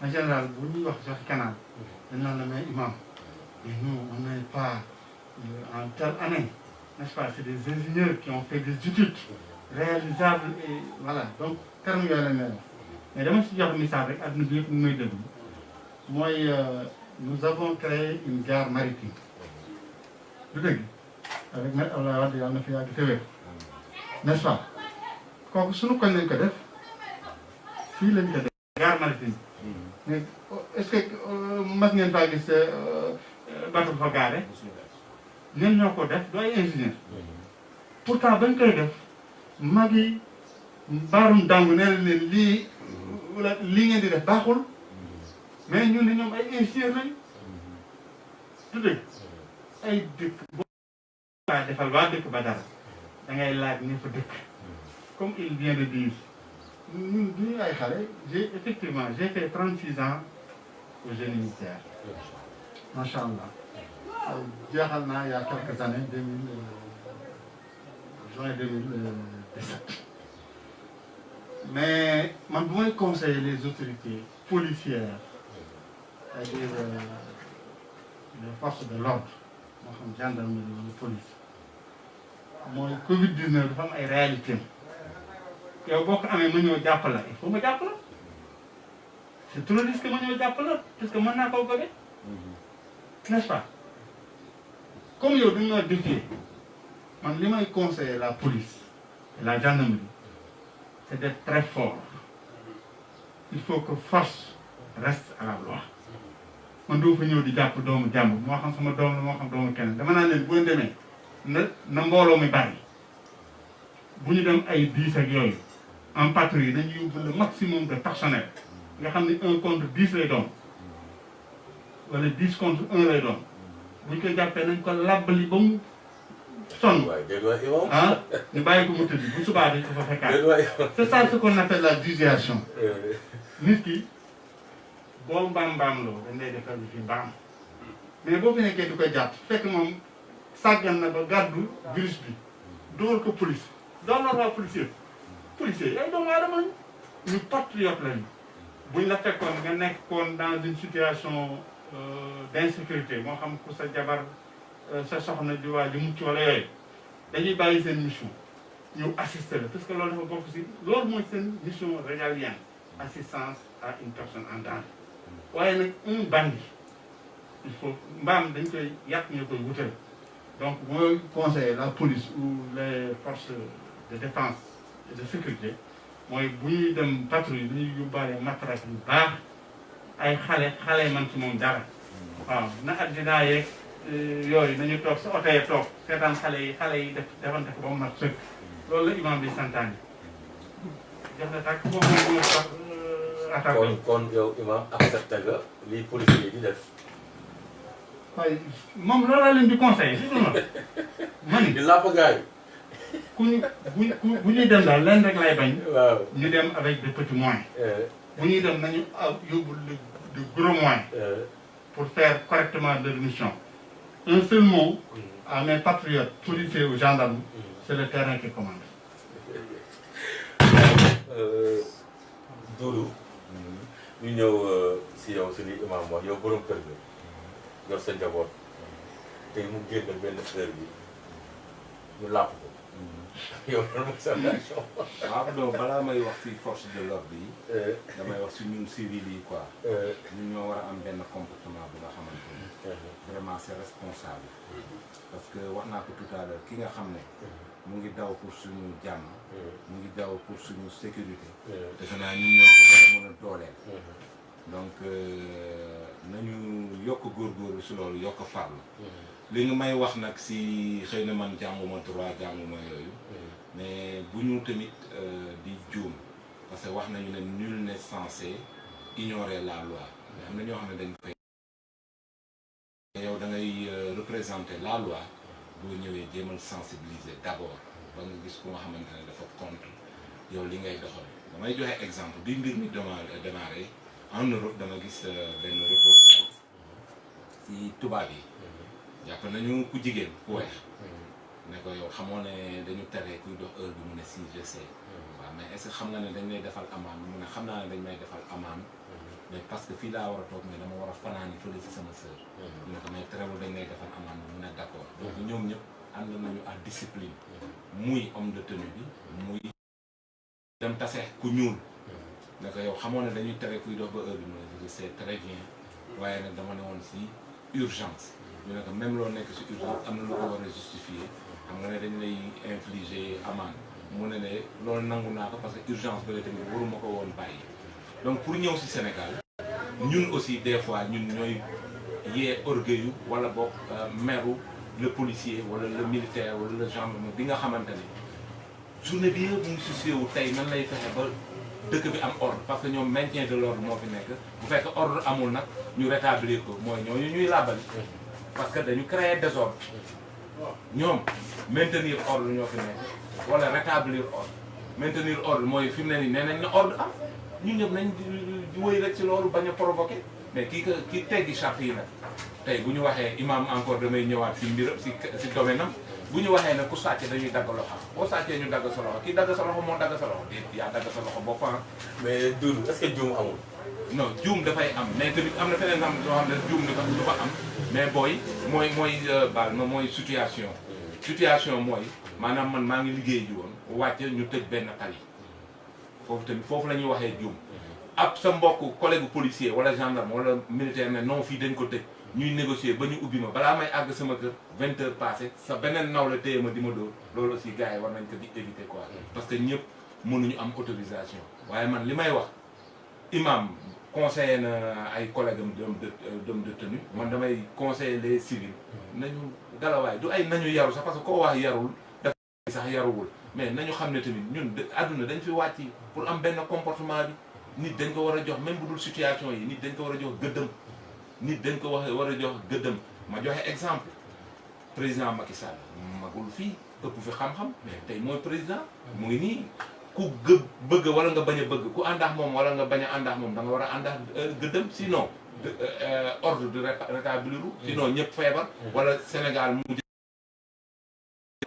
en général bu ñuy wax sax canal dañ naan la mais imam mais nous on n'est pas en telle année n'est-ce pas c'est des ingénieurs qui ont fait des études réalisables et voilà donc terme yooyu la ne mais dama si jox misaal rek adduna bi yëpp ñu may déglu mooy nous avons créé une gare maritime du dëgg avec Me Abdoulaye Wade yàlla na fi yàgg te wér n'est-ce pas kooku suñu koñ lañ ko def fii lañ ko def gare maritime mais est-ce que mas ngeen faa gis bateau fa gaare ñen ñoo ko def du ay ingénieur pourtant bañ koy def mag yi baarum dàngu nee leen lii wala lii ngeen di def baaxul mais ñun ne ñoom ay ingénieur lañ du dëgg ay dëkk boo waa defal waa dëkk ba dara da ngay laaj ñi fa dëkk comme il vient de dire ñun duñu ay xale effectivement j'ai fait 36 ans au génie militaire macha allah jeexal naa il y a quelques années juin 2017 mais man bu may conseiller les autorités policières c'est-à-dire les forces de l'ordre moo xam gendarmerie wala police mooy Covid-19 dafa am ay réalité yow boo ko amee ma ñëw jàpp la il faut ma jàpp la c'est trop risque ma ñëw jàpp la parce que mën naa koo gobe n'est-ce pas comme yow dañu ñoo défier man li may conseiller la police et la gendarmerie c'est d'être très fort il faut que force reste à la loi man doo fa ñëw di jàpp doomu jàmbur moo xam sama doom la moo xam doomu keneen dama naan leen bu leen demee na mbooloo mi bari bu ñu dem ay 10 ak yooyu en patrouille nañu yóbbu le maximum de personnel nga xam ne 1 contre 10 lay doon wala 10 contre 1 lay doon bu ñu ko jàppee nañ ko làbbali ba mu sonn ah ñu bàyyi ko mu tëdd bu subaa dañ ko fa fekkaat c'est ça ce qu'on appelle la dissuasion nit ki boo mbaam loo dañ lay defal fi mbaam mais boo fi nekkee du koy jàpp fekk moom sàggan na ba gàddu virus bi dugal ko police doon la waa policier yi ay doomu aadama lañu ñu patriote lañu buñ la fekkoon nga nekkoon dans une situation d'insécurité moo xam ku sa jabar sa soxna di waa di mucc wala yooyu dañuy bàyyi seen mission ñëw assister la parce que loolu dafa bokk si loolu mooy seen mission régalienne assistance à une personne en danger waaye nag un bandit il faut mbaam dañ koy yàq ñu koy wutal donc mooy conseiller la police ou les forces de défense et de sécurité mooy bu ñuy dem patrouille dañuy yóbbaale matériel yu baax ay xale man ci moom dara waaw na adjudant yeeg yooyu nañu toog sa oto yi toog seetaan xale yi defante ko ba mu mat sëkk loolu la imam bi santaane jox la tàkk foofu moom sax attaque kon yow imam accepté nga lii policier yi di def waaye moom loolu laa leen di conseillé si duma ma ni di làpp gaay ku ñu bu ñuy dem daal leen rek lay bañ waaw ñu dem avec de petits moyens bu ñuy dem nañu yóbbu de gros moyens pour faire correctement leur mission un seul mot à mes patriotes policiers ou gendarmes c'est le terrain qui commande Doudou ñu ñëw si yow suñu imam wax yow borom kër ga yor sa njaboot tey mu génn benn heure bi ñu làpp ko yow loolu mooy sa réaction waaw donc balaa may wax ci force de l'ordre yi damay wax ci ñun civil yi quoi ñun ñoo war a am benn comportement bu nga xamante ni vraiment c'est responsable parce que wax naa ko tout à l'heure ki nga xam ne mu ngi daw pour suñu jàmm mu ngi daw pour suñu sécurité defe naa ñun ñoo ko war a mën a dooleel donc nañu yokk góorgóorlu si loolu yokk farlu li nga may wax nag si xëy na man jànguma droit jànguma yooyu mais bu ñu tamit di juum parce que wax nañu ne nul n'est censé ignorer la loi mais am na ñoo xam ne dañ koy yow da ngay représenter la loi boo ñëwee jéemal sensibiliser d'abord ba nga gis ku nga xamante ne dafa contre yow li ngay doxal damay joxe exemple bi mbir mi démarré en Europe dama gis benn reportage ci tubaab yi jàpp nañu ku jigéen ku weex ne ko yow xamoo ne dañu tere kuy dox heure bi mu ne si je sais waaw mais est-ce que xam nga ne dañ lay defal amende mu ne xam naa ne dañ may defal amende mais parce que fii laa war a toog mais dama war a fanaani fële ci sama sœur mu ne ko mais terewul dañ lay defal amende mu ne d'accord donc ñoom ñëpp ànd nañu à discipline muy homme de tenue bi muy dem tase ku ñuul ne ko yow xamoo ne dañuy tere kuy dox ba heure bi mu ne je sais très bien waaye nag dama ne woon si urgence ñu ne ko même loo nekk si urgence am na lu ko war a justifier xam nga ne dañ lay infliger amende mu ne ne loolu nangu naa ko parce que urgence ba tamit waruma ko woon bàyyi donc pour ñëw si Sénégal ñun aussi des fois ñun ñooy yee orgueil wala boog meru le policier wala le militaire wala le gendarme bi nga xamante ne journée bi yëpp mu ngi soucié wu tey nan lay fexe ba dëkk bi am ordre parce que ñoom maintien de l'ordre moo fi nekk bu fekk ordre amul nag ñu rétablir ko mooy ñooñu ñuy làbbali parce que dañu créer désordre ñoom maintenir ordre ñoo fi nekk wala rétablir ordre maintenir ordre mooy fi mu ne nii nee nañ ne ordre am ñun ñëpp nañ di wëy rek ci loolu bañ a provoquer mais kii teggi charte yi nag tey bu ñu waxee imam encore damay ñëwaat si mbiram si domaine am bu ñu waxee ne ku sàcc dañuy dagg loxo boo sàccee ñu dagg sa loxo kii dagg sa loxo moo dagg sa loxo déet yaa dagg sa loxo boppam. mais Doudou est-ce que juum amul. non juum dafay am mais tamit am na feneen am loo xam ne juum dafa am mais booy mooy baal ma mooy situation. situation mooy maanaam man maa ngi liggéey ji woon wàcc ñu tëj benn tali foofu tamit foofu la ñuy waxee juum ab sa mbokk collègue policier wala gendarme wala militaire ne non fii dañ ko tëj ñuy négocier ba ñu ubbi ma balaa may àgg sama kër 20 heures passé sa beneen naw la téye ma di ma dóor loolu aussi gars yi war nañ ko di éviter quoi parce que ñëpp mënuñu am autorisation waaye man li may wax imam conseiller na ay collègues am d'homme de tenue man damay conseiller les civils nañu galawaay du ay nañu yaru sax parce que koo wax yarul dafa sax yaruwul mais nañu xam ne tamit ñun àdduna dañ fi wàcc pour am benn comportement bi nit dañ ko war a jox même bu dul situation yi nit dañ ko war a jox gëddëm nit dañ ko war a jox gëddëm ma joxe exemple président Macky Sall magul fii ëpp fi xam-xam mais tey mooy président mu ngi nii ku bëgg wala nga bañ a bëgg ku àndax moom wala nga bañ a àndax moom da nga war a àndax gëddëm sinon ordre de rétablir sinon ñëpp feebar wala Sénégal mu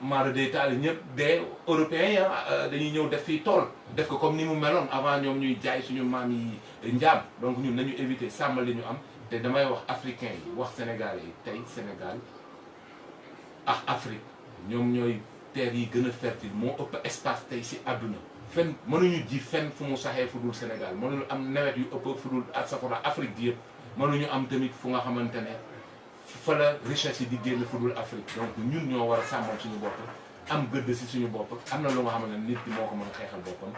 mara day taal ñëpp des européens ya dañuy ñëw def fii tool def ko comme ni mu meloon avant ñoom ñuy jaay suñu maam yi njaam donc ñun nañu éviter sàmm li ñu am te damay wax africain yi wax sénégalais yi tey Sénégal ak Afrique ñoom ñooy terre yi gën a fertile moo ëpp espace tey si àdduna fenn mënuñu ji fenn fu mu saxee fu dul Sénégal mënuñu am nawet yu ëpp fu dul safara Afrique bi yëpp mënuñu am tamit fu nga xamante ne fa la richesse yi di génn fu dul Afrique donc ñun ñoo war a sàmmal suñu bopp am gëdd si suñu bopp am na lu nga xamante ne nit ki moo ko mën a xeexal boppam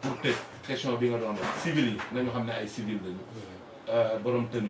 pour tëj question bi nga doon wax civil yi nañu xam ne ay civil lañu borom tën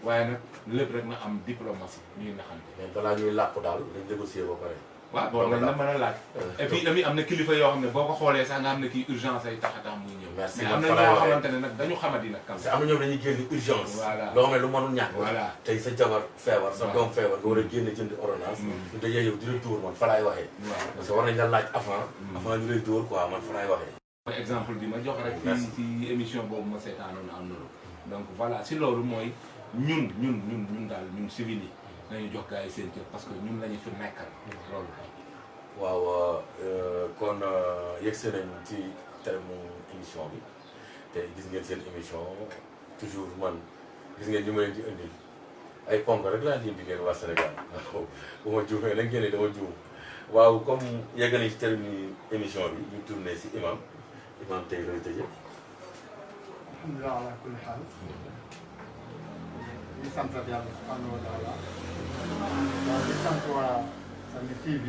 waaye nag lépp rek na am diplomatie ñuy naxante. mais balaa ñuy làqu daal dañ négocier ba pare. waaw bon nañ la mën a laaj. et puis tamit am na kilifa yoo xam ne boo ko xoolee sax nga xam ne kii urgence ay tax a tax muy ñëw. merci mais am na ñoo xamante ne nag dañu xamadi nag. parce que am na ñoom dañuy génn urgence. voilà loo xam ne lu mënul ñàkk. voilà tey sa jabar feebar sa doom feebar nga war a génn jënd ordonnance. ñu dajee yow di la dóor man fa laay waxee. parce que war nañ la laaj avant. avant ñu lay dóor quoi man fa laay waxee. mooy exemple bi ma jox rek. fii ci émission boobu ma seetaanoon en Europe. donc voilà si loolu mooy ñun daal ñun civil yi nañu jox gars yi seen cër parce que ñun lañu fi nekkal loolu. waaw kon yegsi nañ ci terme émission bi te gis ngeen seen émission toujours man gis ngeen ñu ma leen di indil ay ponk rek laa indi ngeen waa Sénégal waaw bu ma juumee nag ngeen ne dama juum waaw comme yegg nañ ci terme émission bi ñu tourné si imam tey looy tëjee. alhamdulilah ala kulli xaal di sant yàlla subhanahu wa taala waaw di sant waa Samy TV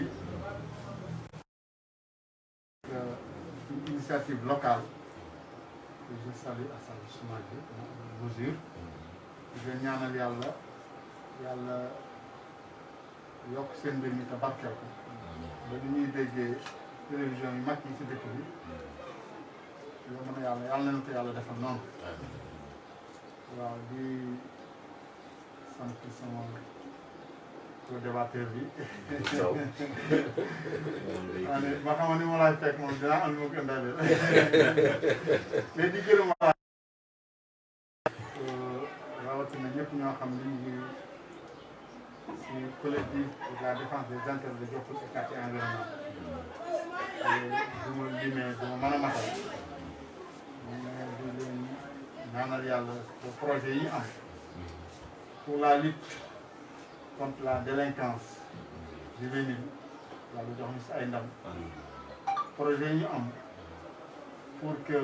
initiative locale que je salue à sa juste mesure. di ñaanal yàlla yàlla yokk seen mbir mi te barkeel ko ba ni ñuy déggee télévision yu mag yi ci dëkk bi yoo mën a yàlla nañu ko yàlla defal noonu. waaw di sant sama co-débatteur bi. ma xamoon ni ma laay fekk moom dinaa am lu ma ko indaale. mais di gërëm rawatina ñëpp ñoo xam ni ñu ngi si collectif de la défense des intérêts de Diokoul et quartier environnement. du ma limee du ma mën a matal. mais di leen ñaanal yàlla projet yi am pour la lutte contre la délinquance juvénile yàlla jox ñu si ay ndam. projet yi am pour que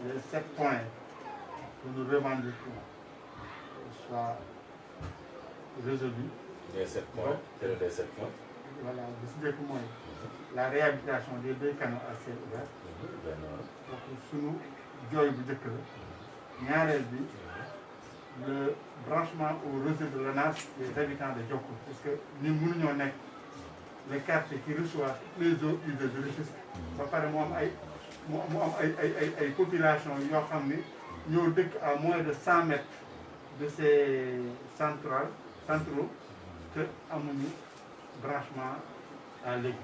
les 7 points que nous revendiquons soient résolus. Les 7 points, quel est les 7 points? Voilà, le point, la réhabilitation des 2 canaux à ciel ouvert. Donc, sous Dioy bu njëkk la. ñaareel bi le branchement au réseau de l'ONAS des habitants de Diokoul, parce que ñun mënuñoo nekk les quartiers qui reçoivent les eaux usées de Rufisque ba pare mu am ay population yoo xam ni ñoo dëkk à moins de 100 mètres de ces centraux te amuñu branchement à léegi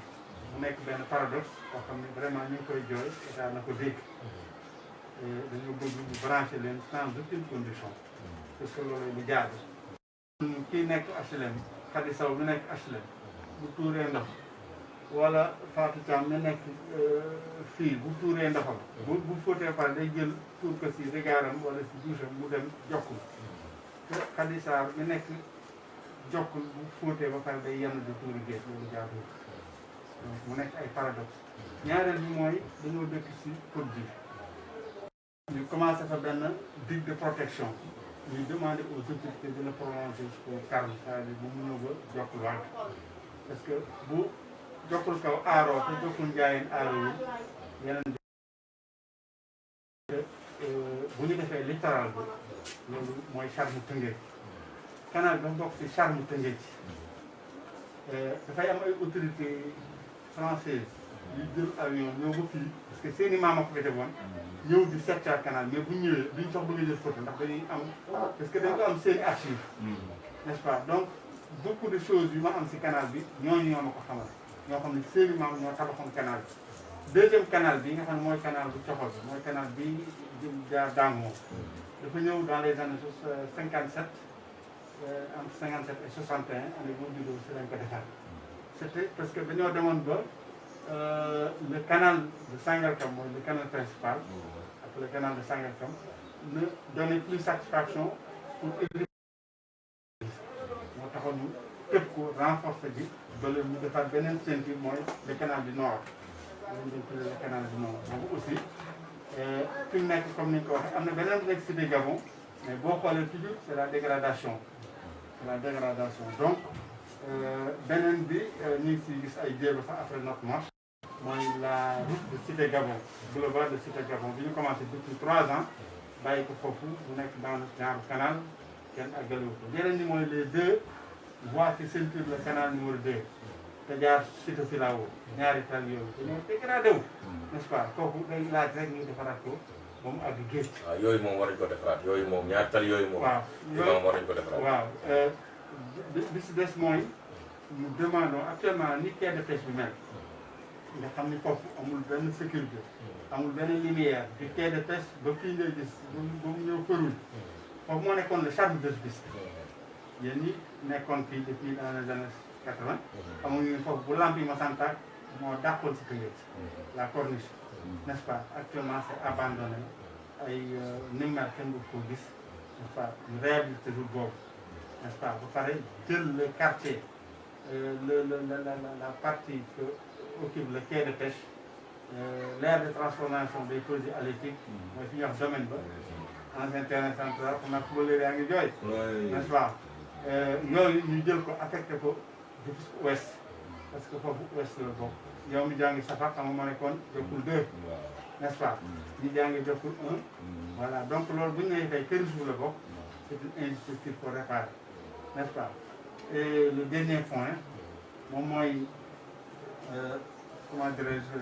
mu nekk benn paradoxe boo xam ne vraiment ñu ngi koy jooy état na ko dégg dañoo bëgg ñu branché leen sans aucune condition parce que loolu lu jaadu. kii nekk HLM Khady Sow mi nekk HLM bu tuuree ndox wala Fatou Thiam mi nekk fii bu tuuree ndoxam bu fóotee pare day jël tuur ko si regaaram wala si douche mu dem Diokoul te Khady Sarr mi nekk Diokoul bu fóotee ba pare day yenn di tuuri géej loolu jaadu donc mu nekk ay paradoxe. ñaareel bi mooy dañoo dëkk si Côte d'Ivoire ñu commencé fa benn digue de protection ñu demandé aux autorités de le prolonger jusqu'au Carme, c'est-à-dire bu mu ñëw ba Diokoul wàgg parce que bu Diokoul kaw aaroo te Diokoul njaayeen aaroo yeneen bu ñu defee littoral bi loolu mooy charme Tëngéej canal bi dafa bokk ci charme Tëngéej dafay am ay autorités françaises yu jël avion ñëw ba fii parce que seeni maam a ko fi defoon ñëw di seetaan canal mais bu ñëwee duñ sax bëgg a jël photo ndax dañuy am parce que dañ ko am seeni archive n'est-ce pas donc beaucoup de choses yu ma am si canal bi ñooñu ñoo ma ko xamal ñoo xam ne seeni maam ñoo tabaxoon canal bi. deuxième canal bi nga xam ne mooy canal bu Coxol bi mooy canal bi jëm jaar Dango dafa ñëw dans les années 57 entre 57 et 61 année boo juddoo si lañ ko defar. C'était parce que dañoo demoon ba le canal de Sangalkam mooy le canal principal ak le canal de Sangalkam ne donnait plus satisfaction pour éviter moo taxoon ñu tëb ko renforcer bi ba léegi ñu defaat beneen ceinture mooy le canal du nord loolu dañ tuddee le canal du nord boobu aussi fi mu nekk comme ni ñu ko waxee am na beneen rek cité Gabon mais boo xoolee toujours c'est la dégradation donc beneen bi ñu ngi siy gis ay jéego sax après notre marche mooy la route de Cité Gabon boulevard de Cité Gabon bi ñu commencé depuis 3 ans bàyyi ko foofu mu nekk dans le genre canal kenn àggale wu ko yeneen ni mooy les 2 voies qui ceinturent le canal numéro 2 te jaar Cité Filao ñaari tal yooyu dañoo dégradé wu n'est-ce pas kooku day laaj rek ñu defaraat ko moom àgg géej. waaw yooyu moom war nañu ko defaraat yooyu moom ñaari tal yooyu moom. waaw yooyu war nañu ko defaraat. waaw bi si des mooy nous demandons actuellement ni quai de pêche bi mel nga xam ni foofu amul benn sécurité amul benn lumière di quai de pêche ba fii ngay gis ba mu ñëw Fëruñ foofu moo nekkoon le charme de Rufisque yéen ñi nekkoon fii depuis dans les années 80 amuñu foofu bu lamp yi ma santaak moo dàqoon si Tëngéej la corniche n'est-ce pas actuellement c'est abandonné ay ni mel kenn du ko gis n'est-ce pas ñu réhabilité route boobu n'est-ce pas ba pare jël le quartier la partie que occupe le quai de pêche l'aire de transformation des produits halieutiques mooy fi ñuy wax domaine ba ancien terrain central xam naa footballeur yaa ngi jooy n'est-ce pas yooyu ñu jël ko affecté ko Rufisque Ouest parce que foofu ouest la bokk yow mi jàngi safar xam nga ma nekkoon jokkul 2 n'est-ce pas ñi jàngi jokkul 1 voilà donc loolu bu ñu nee tey Kër Youssou la bokk c'est une injustice qu'il faut réparer n'est-ce pas et le dernier point moom mooy comment dirais-je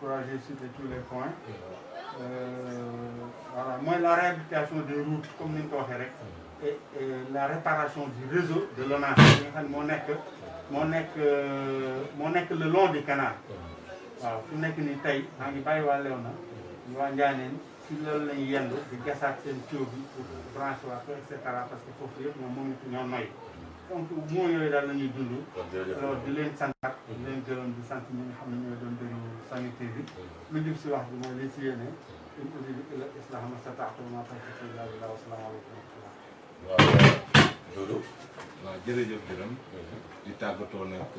crois que j'ai cité tous les points voilà mooy la réhabilitation des routes comme ni ñu ko waxee rek et la réparation du réseau de l'ONAS bi nga xam ne moo nekk le long du canal waaw fu nekk ni tey maa ngi bàyyi waa Léona ñu waa Ndianène si loolu lañu yendu di gasaat seen tuyau bi pour branché waat ko et cetera parce que foofu yëpp ñoom mënuñu ñoo noy donc moo yooyu daal la ñuy dund alors di leen santaat di leen gërëm di sant ñi nga xam ne ñooy doon déglu Samy TV lu jub si wax bi mooy li si yéene in uriidu illa l-islaaha ma stata'tu wa maa tawfiiqii illaa billaah wa salaamu aleykum wa rahmatullaah. waaw Doudou. waaw jërëjëf Birame di tàggatoo nag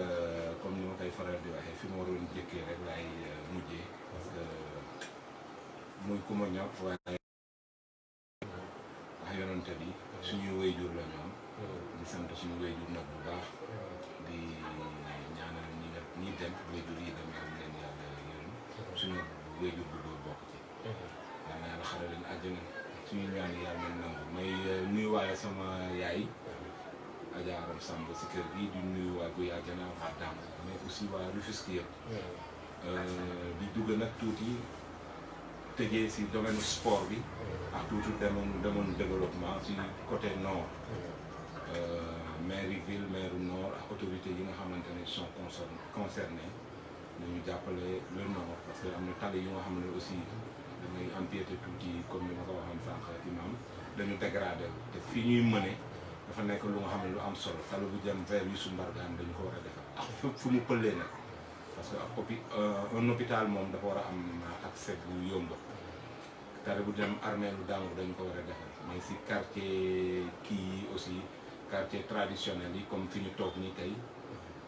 comme ni ma koy faral di waxee fi ma waroon jëkkee rek laay mujjee parce que muy ku ma ñor waaye wax yonante bi suñuy wayjur la ñu am di sant suñu wayjur nag bu baax di ñaanal ñi dem wayjur yi dem yàlla leen yàlla yërëm suñu wayjur bu góor bokk ci yàlla yàlla xare leen àjjana suñu ñaan yàlla leen nangu may nuyuwaale sama yaay Adja Aram Samb si kër gi di nuyu waa Guy Àjjana waa Dam mais aussi waa Rufisque yëpp di dugg nag tuuti tëjee si domaine sport bi ak tuuti demoon développement si côté nord maire ville maire nord ak autorités yi nga xamante ne sont concernés nañu jàppale le nord parce que am na tali yu nga xam ne aussi damay empiété tuuti comme ni ma ko waxoon sànq imam dañu dégradé te fii ñuy mëne dafa nekk lu nga xam ne lu am solo tali bu jëm vers Youssou Mbargane dañu ko war a defar ak fépp fu mu pëlee nag parce que un hôpital moom dafa war a am accès bu yomb tali bu dem armée lu Dangu dañu ko war a defar mais si quartier kii yi aussi quartier traditionnel yi comme fi ñu toog nii tey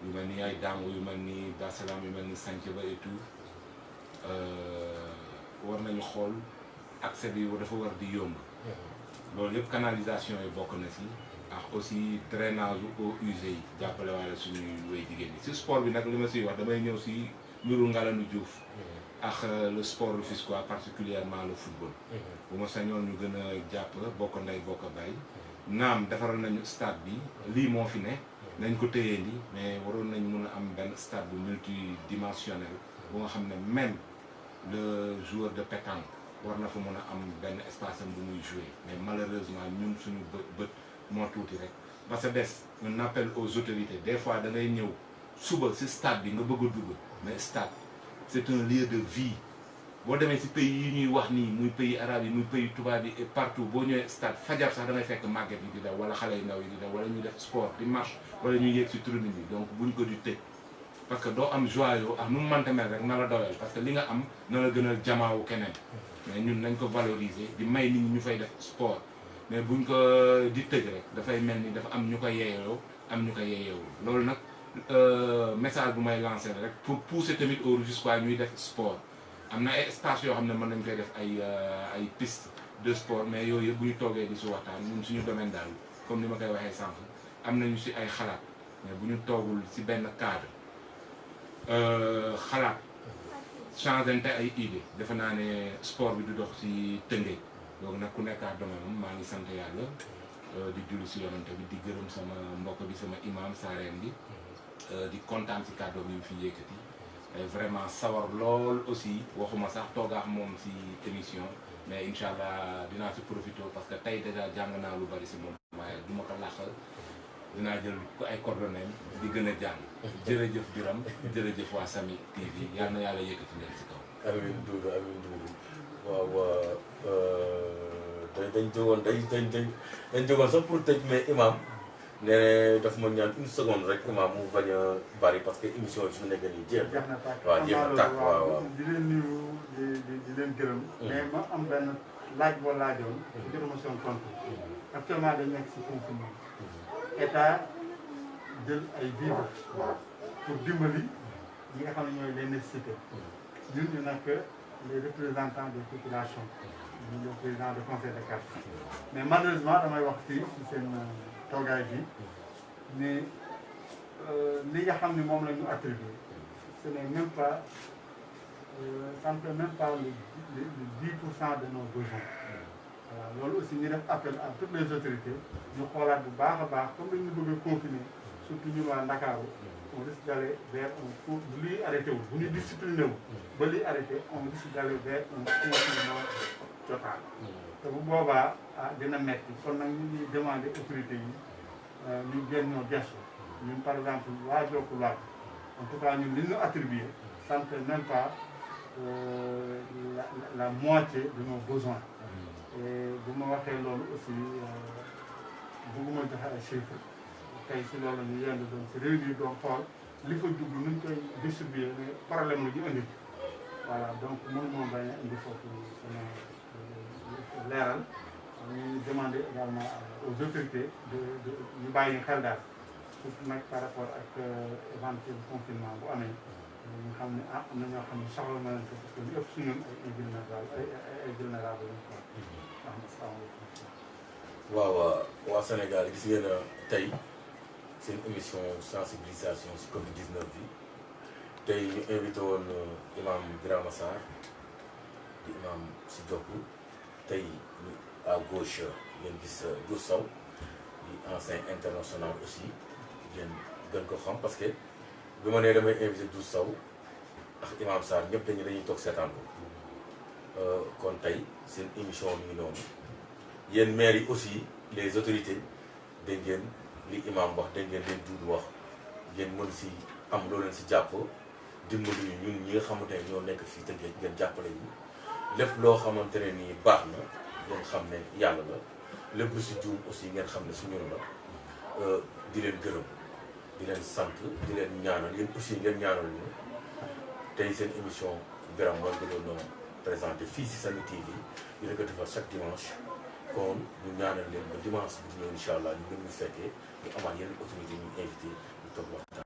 yu mel ni ay Dangu yu mel ni Barsalam yu mel ni Santhiaba et tout war nañu xool accès bi dafa war di yomb loolu yëpp canalisation yi bokk na si ak aussi drainage eaux usées yi jàppale waale suñuy wéy jigéen ñi si sport bi nag li ma siy wax damay ñëw si mbiru Ngalandou Diouf ak le sport rufisquois particulièrement le football bu ma sañoon ñu gën a jàpp bokk ndey bokk baay naam defaral nañu stade bi lii moo fi ne nañ ko téyee nii mais waroon nañ mun a am benn stade bu multidimensionnel bu nga xam ne même le joueur de pétanque war na fa mën a am benn espace am bu muy jouer mais malheureusement ñun suñu bët moo tuuti rek parce que des un appel aux autorités des fois da ngay ñëw suba si stade bi nga bëgg a dugg mais stade c'est un lieu de vie boo demee si pays yi ñuy wax nii muy pays arabe yi muy pays tubaab yi et partout boo ñëwee stade fajar sax da ngay fekk màgget yi di daw wala xale yu ndaw yi di daw wala ñuy def sport di marche wala ñuy yéeg si tribune bi donc buñ ko di tëj parce que doo am joyau ak nu mu mënta mel rek na la doyal parce que li nga am na la gënal jamaawu keneen mais ñun nañ ko valoriser di may nit ñi ñu fay def sport mais buñ ko di tëj rek dafay mel ni dafa am ñu ko yeeyoo am ñu ko yeeyoo loolu nag message bu may lancer rek pour pousser tamit au Rufisquois ñuy def sport am na ay espace yoo xam ne mën nañ koy def ay piste de sport mais yooyu yëpp bu ñu toogee di si waxtaan ñun suñu domaine daal comme ni ma koy waxee sànq am nañu si ay xalaat mais bu ñu toogul si benn cadre xalaat changente ay idée defe naa ne sport bi du dox si tëngee donc nag ku nekkaat domaine maa ngi sant yàlla di julli si yonante bi di gërëm sama mbokk bi sama imam saareen bi di kontaan si kàddu bi fi yëkkati vraiment sawar lool aussi waxuma sax toogaax moom si émission mais incha allah dinaa si profité parce que tey déjà jàng naa lu bari si moom waaye du ma ko làqal dinaa jël ko ay coordonnées di gën a jàng jërëjëf Birame jërëjëf waa Samy TV yal na yàlla yëkkati leen si kaw. amiin Doudou waaw dañ jógoon sax pour tëj mais imam nee daf ma ñaan une seconde rek imam mu bañ a bari parce que émission bi su nekk nii jeex na. waaw jeex na tàkk waaw di leen nuyu di leen gërëm. mais ma am benn laaj boo laajoon. jotuma seen compte. actuellement dañu nekk si confinement. état jël ay vivres pour dimbali ñi nga xam ne ñooy les nécessités. ñun ñu nekk les représentants des populations. ñu le président du conseil de quartier. mais malheureusement damay wax fii ci seen toogaay bi ne li nga xam ne moom la ñu attribué ce n'est même pas ça ne fait même pas le 10% de nos besoins. Voilà loolu aussi ñu def appel à toutes les autorités ñu xoolaat bu baax a baax comme dañu bëgg a confiner surtout ñu waa Ndakaaru on risque d'aller vers un cours bu lii arrêté wu bu ñu discipliné wu ba lii arrêté on risque d'aller vers un confinement total te bu boobaa dina metti kon nag ñu ngi demandé autorités yi ñu gën ñoo gestu ñun par exemple waa Jokalante en tout cas ñun li ñu attribué ça ne fait même pas la moitié de nos besoins. bu ma waxee loolu aussi bëgguma joxe ay chiffres tey si loolu ñu yendu doon si réunir doon xool li fa jublu nuñ koy distribuer mais problème la ñu indi voilà donc mënu moom bañ a indi foofu sama leeral ñu demander également aux autorités de ñu bàyyi xel daal surtout nag par rapport ak éventuel confinement bu amee ñu xam ne am na ñoo xam ne soxla na leen ko parce que lu ëpp suñu ay vulnérable ay vulnérable lañ ko waaw waa Sénégal gis ngeen tey seen émission sensibilisation si Covid-19 bi tey ñu invité woon imam Birama Sarr di imam si Jokku tey à gauche ngeen gis Dour Sow di ancien international aussi ngeen gën ko xam parce que bi ma nee damay invité Dour Sow ak imam Sarr ñëpp dañuy toog seetaan ko kon tey seen émission mi ngi noonu yéen maires yi aussi les autorités dégg ngeen li imam wax dégg ngeen leen duud wax ngeen mën si am loo leen si jàpp dimbali ñu ñun ñi nga xamante ne ñoo nekk fii te ngeen jàppale ñu lépp loo xamante ne nii baax na ngeen xam ne yàlla la lépp lu si juum aussi ngeen xam ne su ñun la di leen gërëm di leen sant di leen ñaanal yéen aussi ngeen ñaanal ñu tey seen émission Birame mooy ko doon présenté fii si Samy TV ñu la ko defal chaque dimanche kon ñu ñaanal leen ba dimanche bi ñëw incha allah ñu gën ñu fekkee ñu amaat yeneen autorité ñu invité ñu toog waxtaan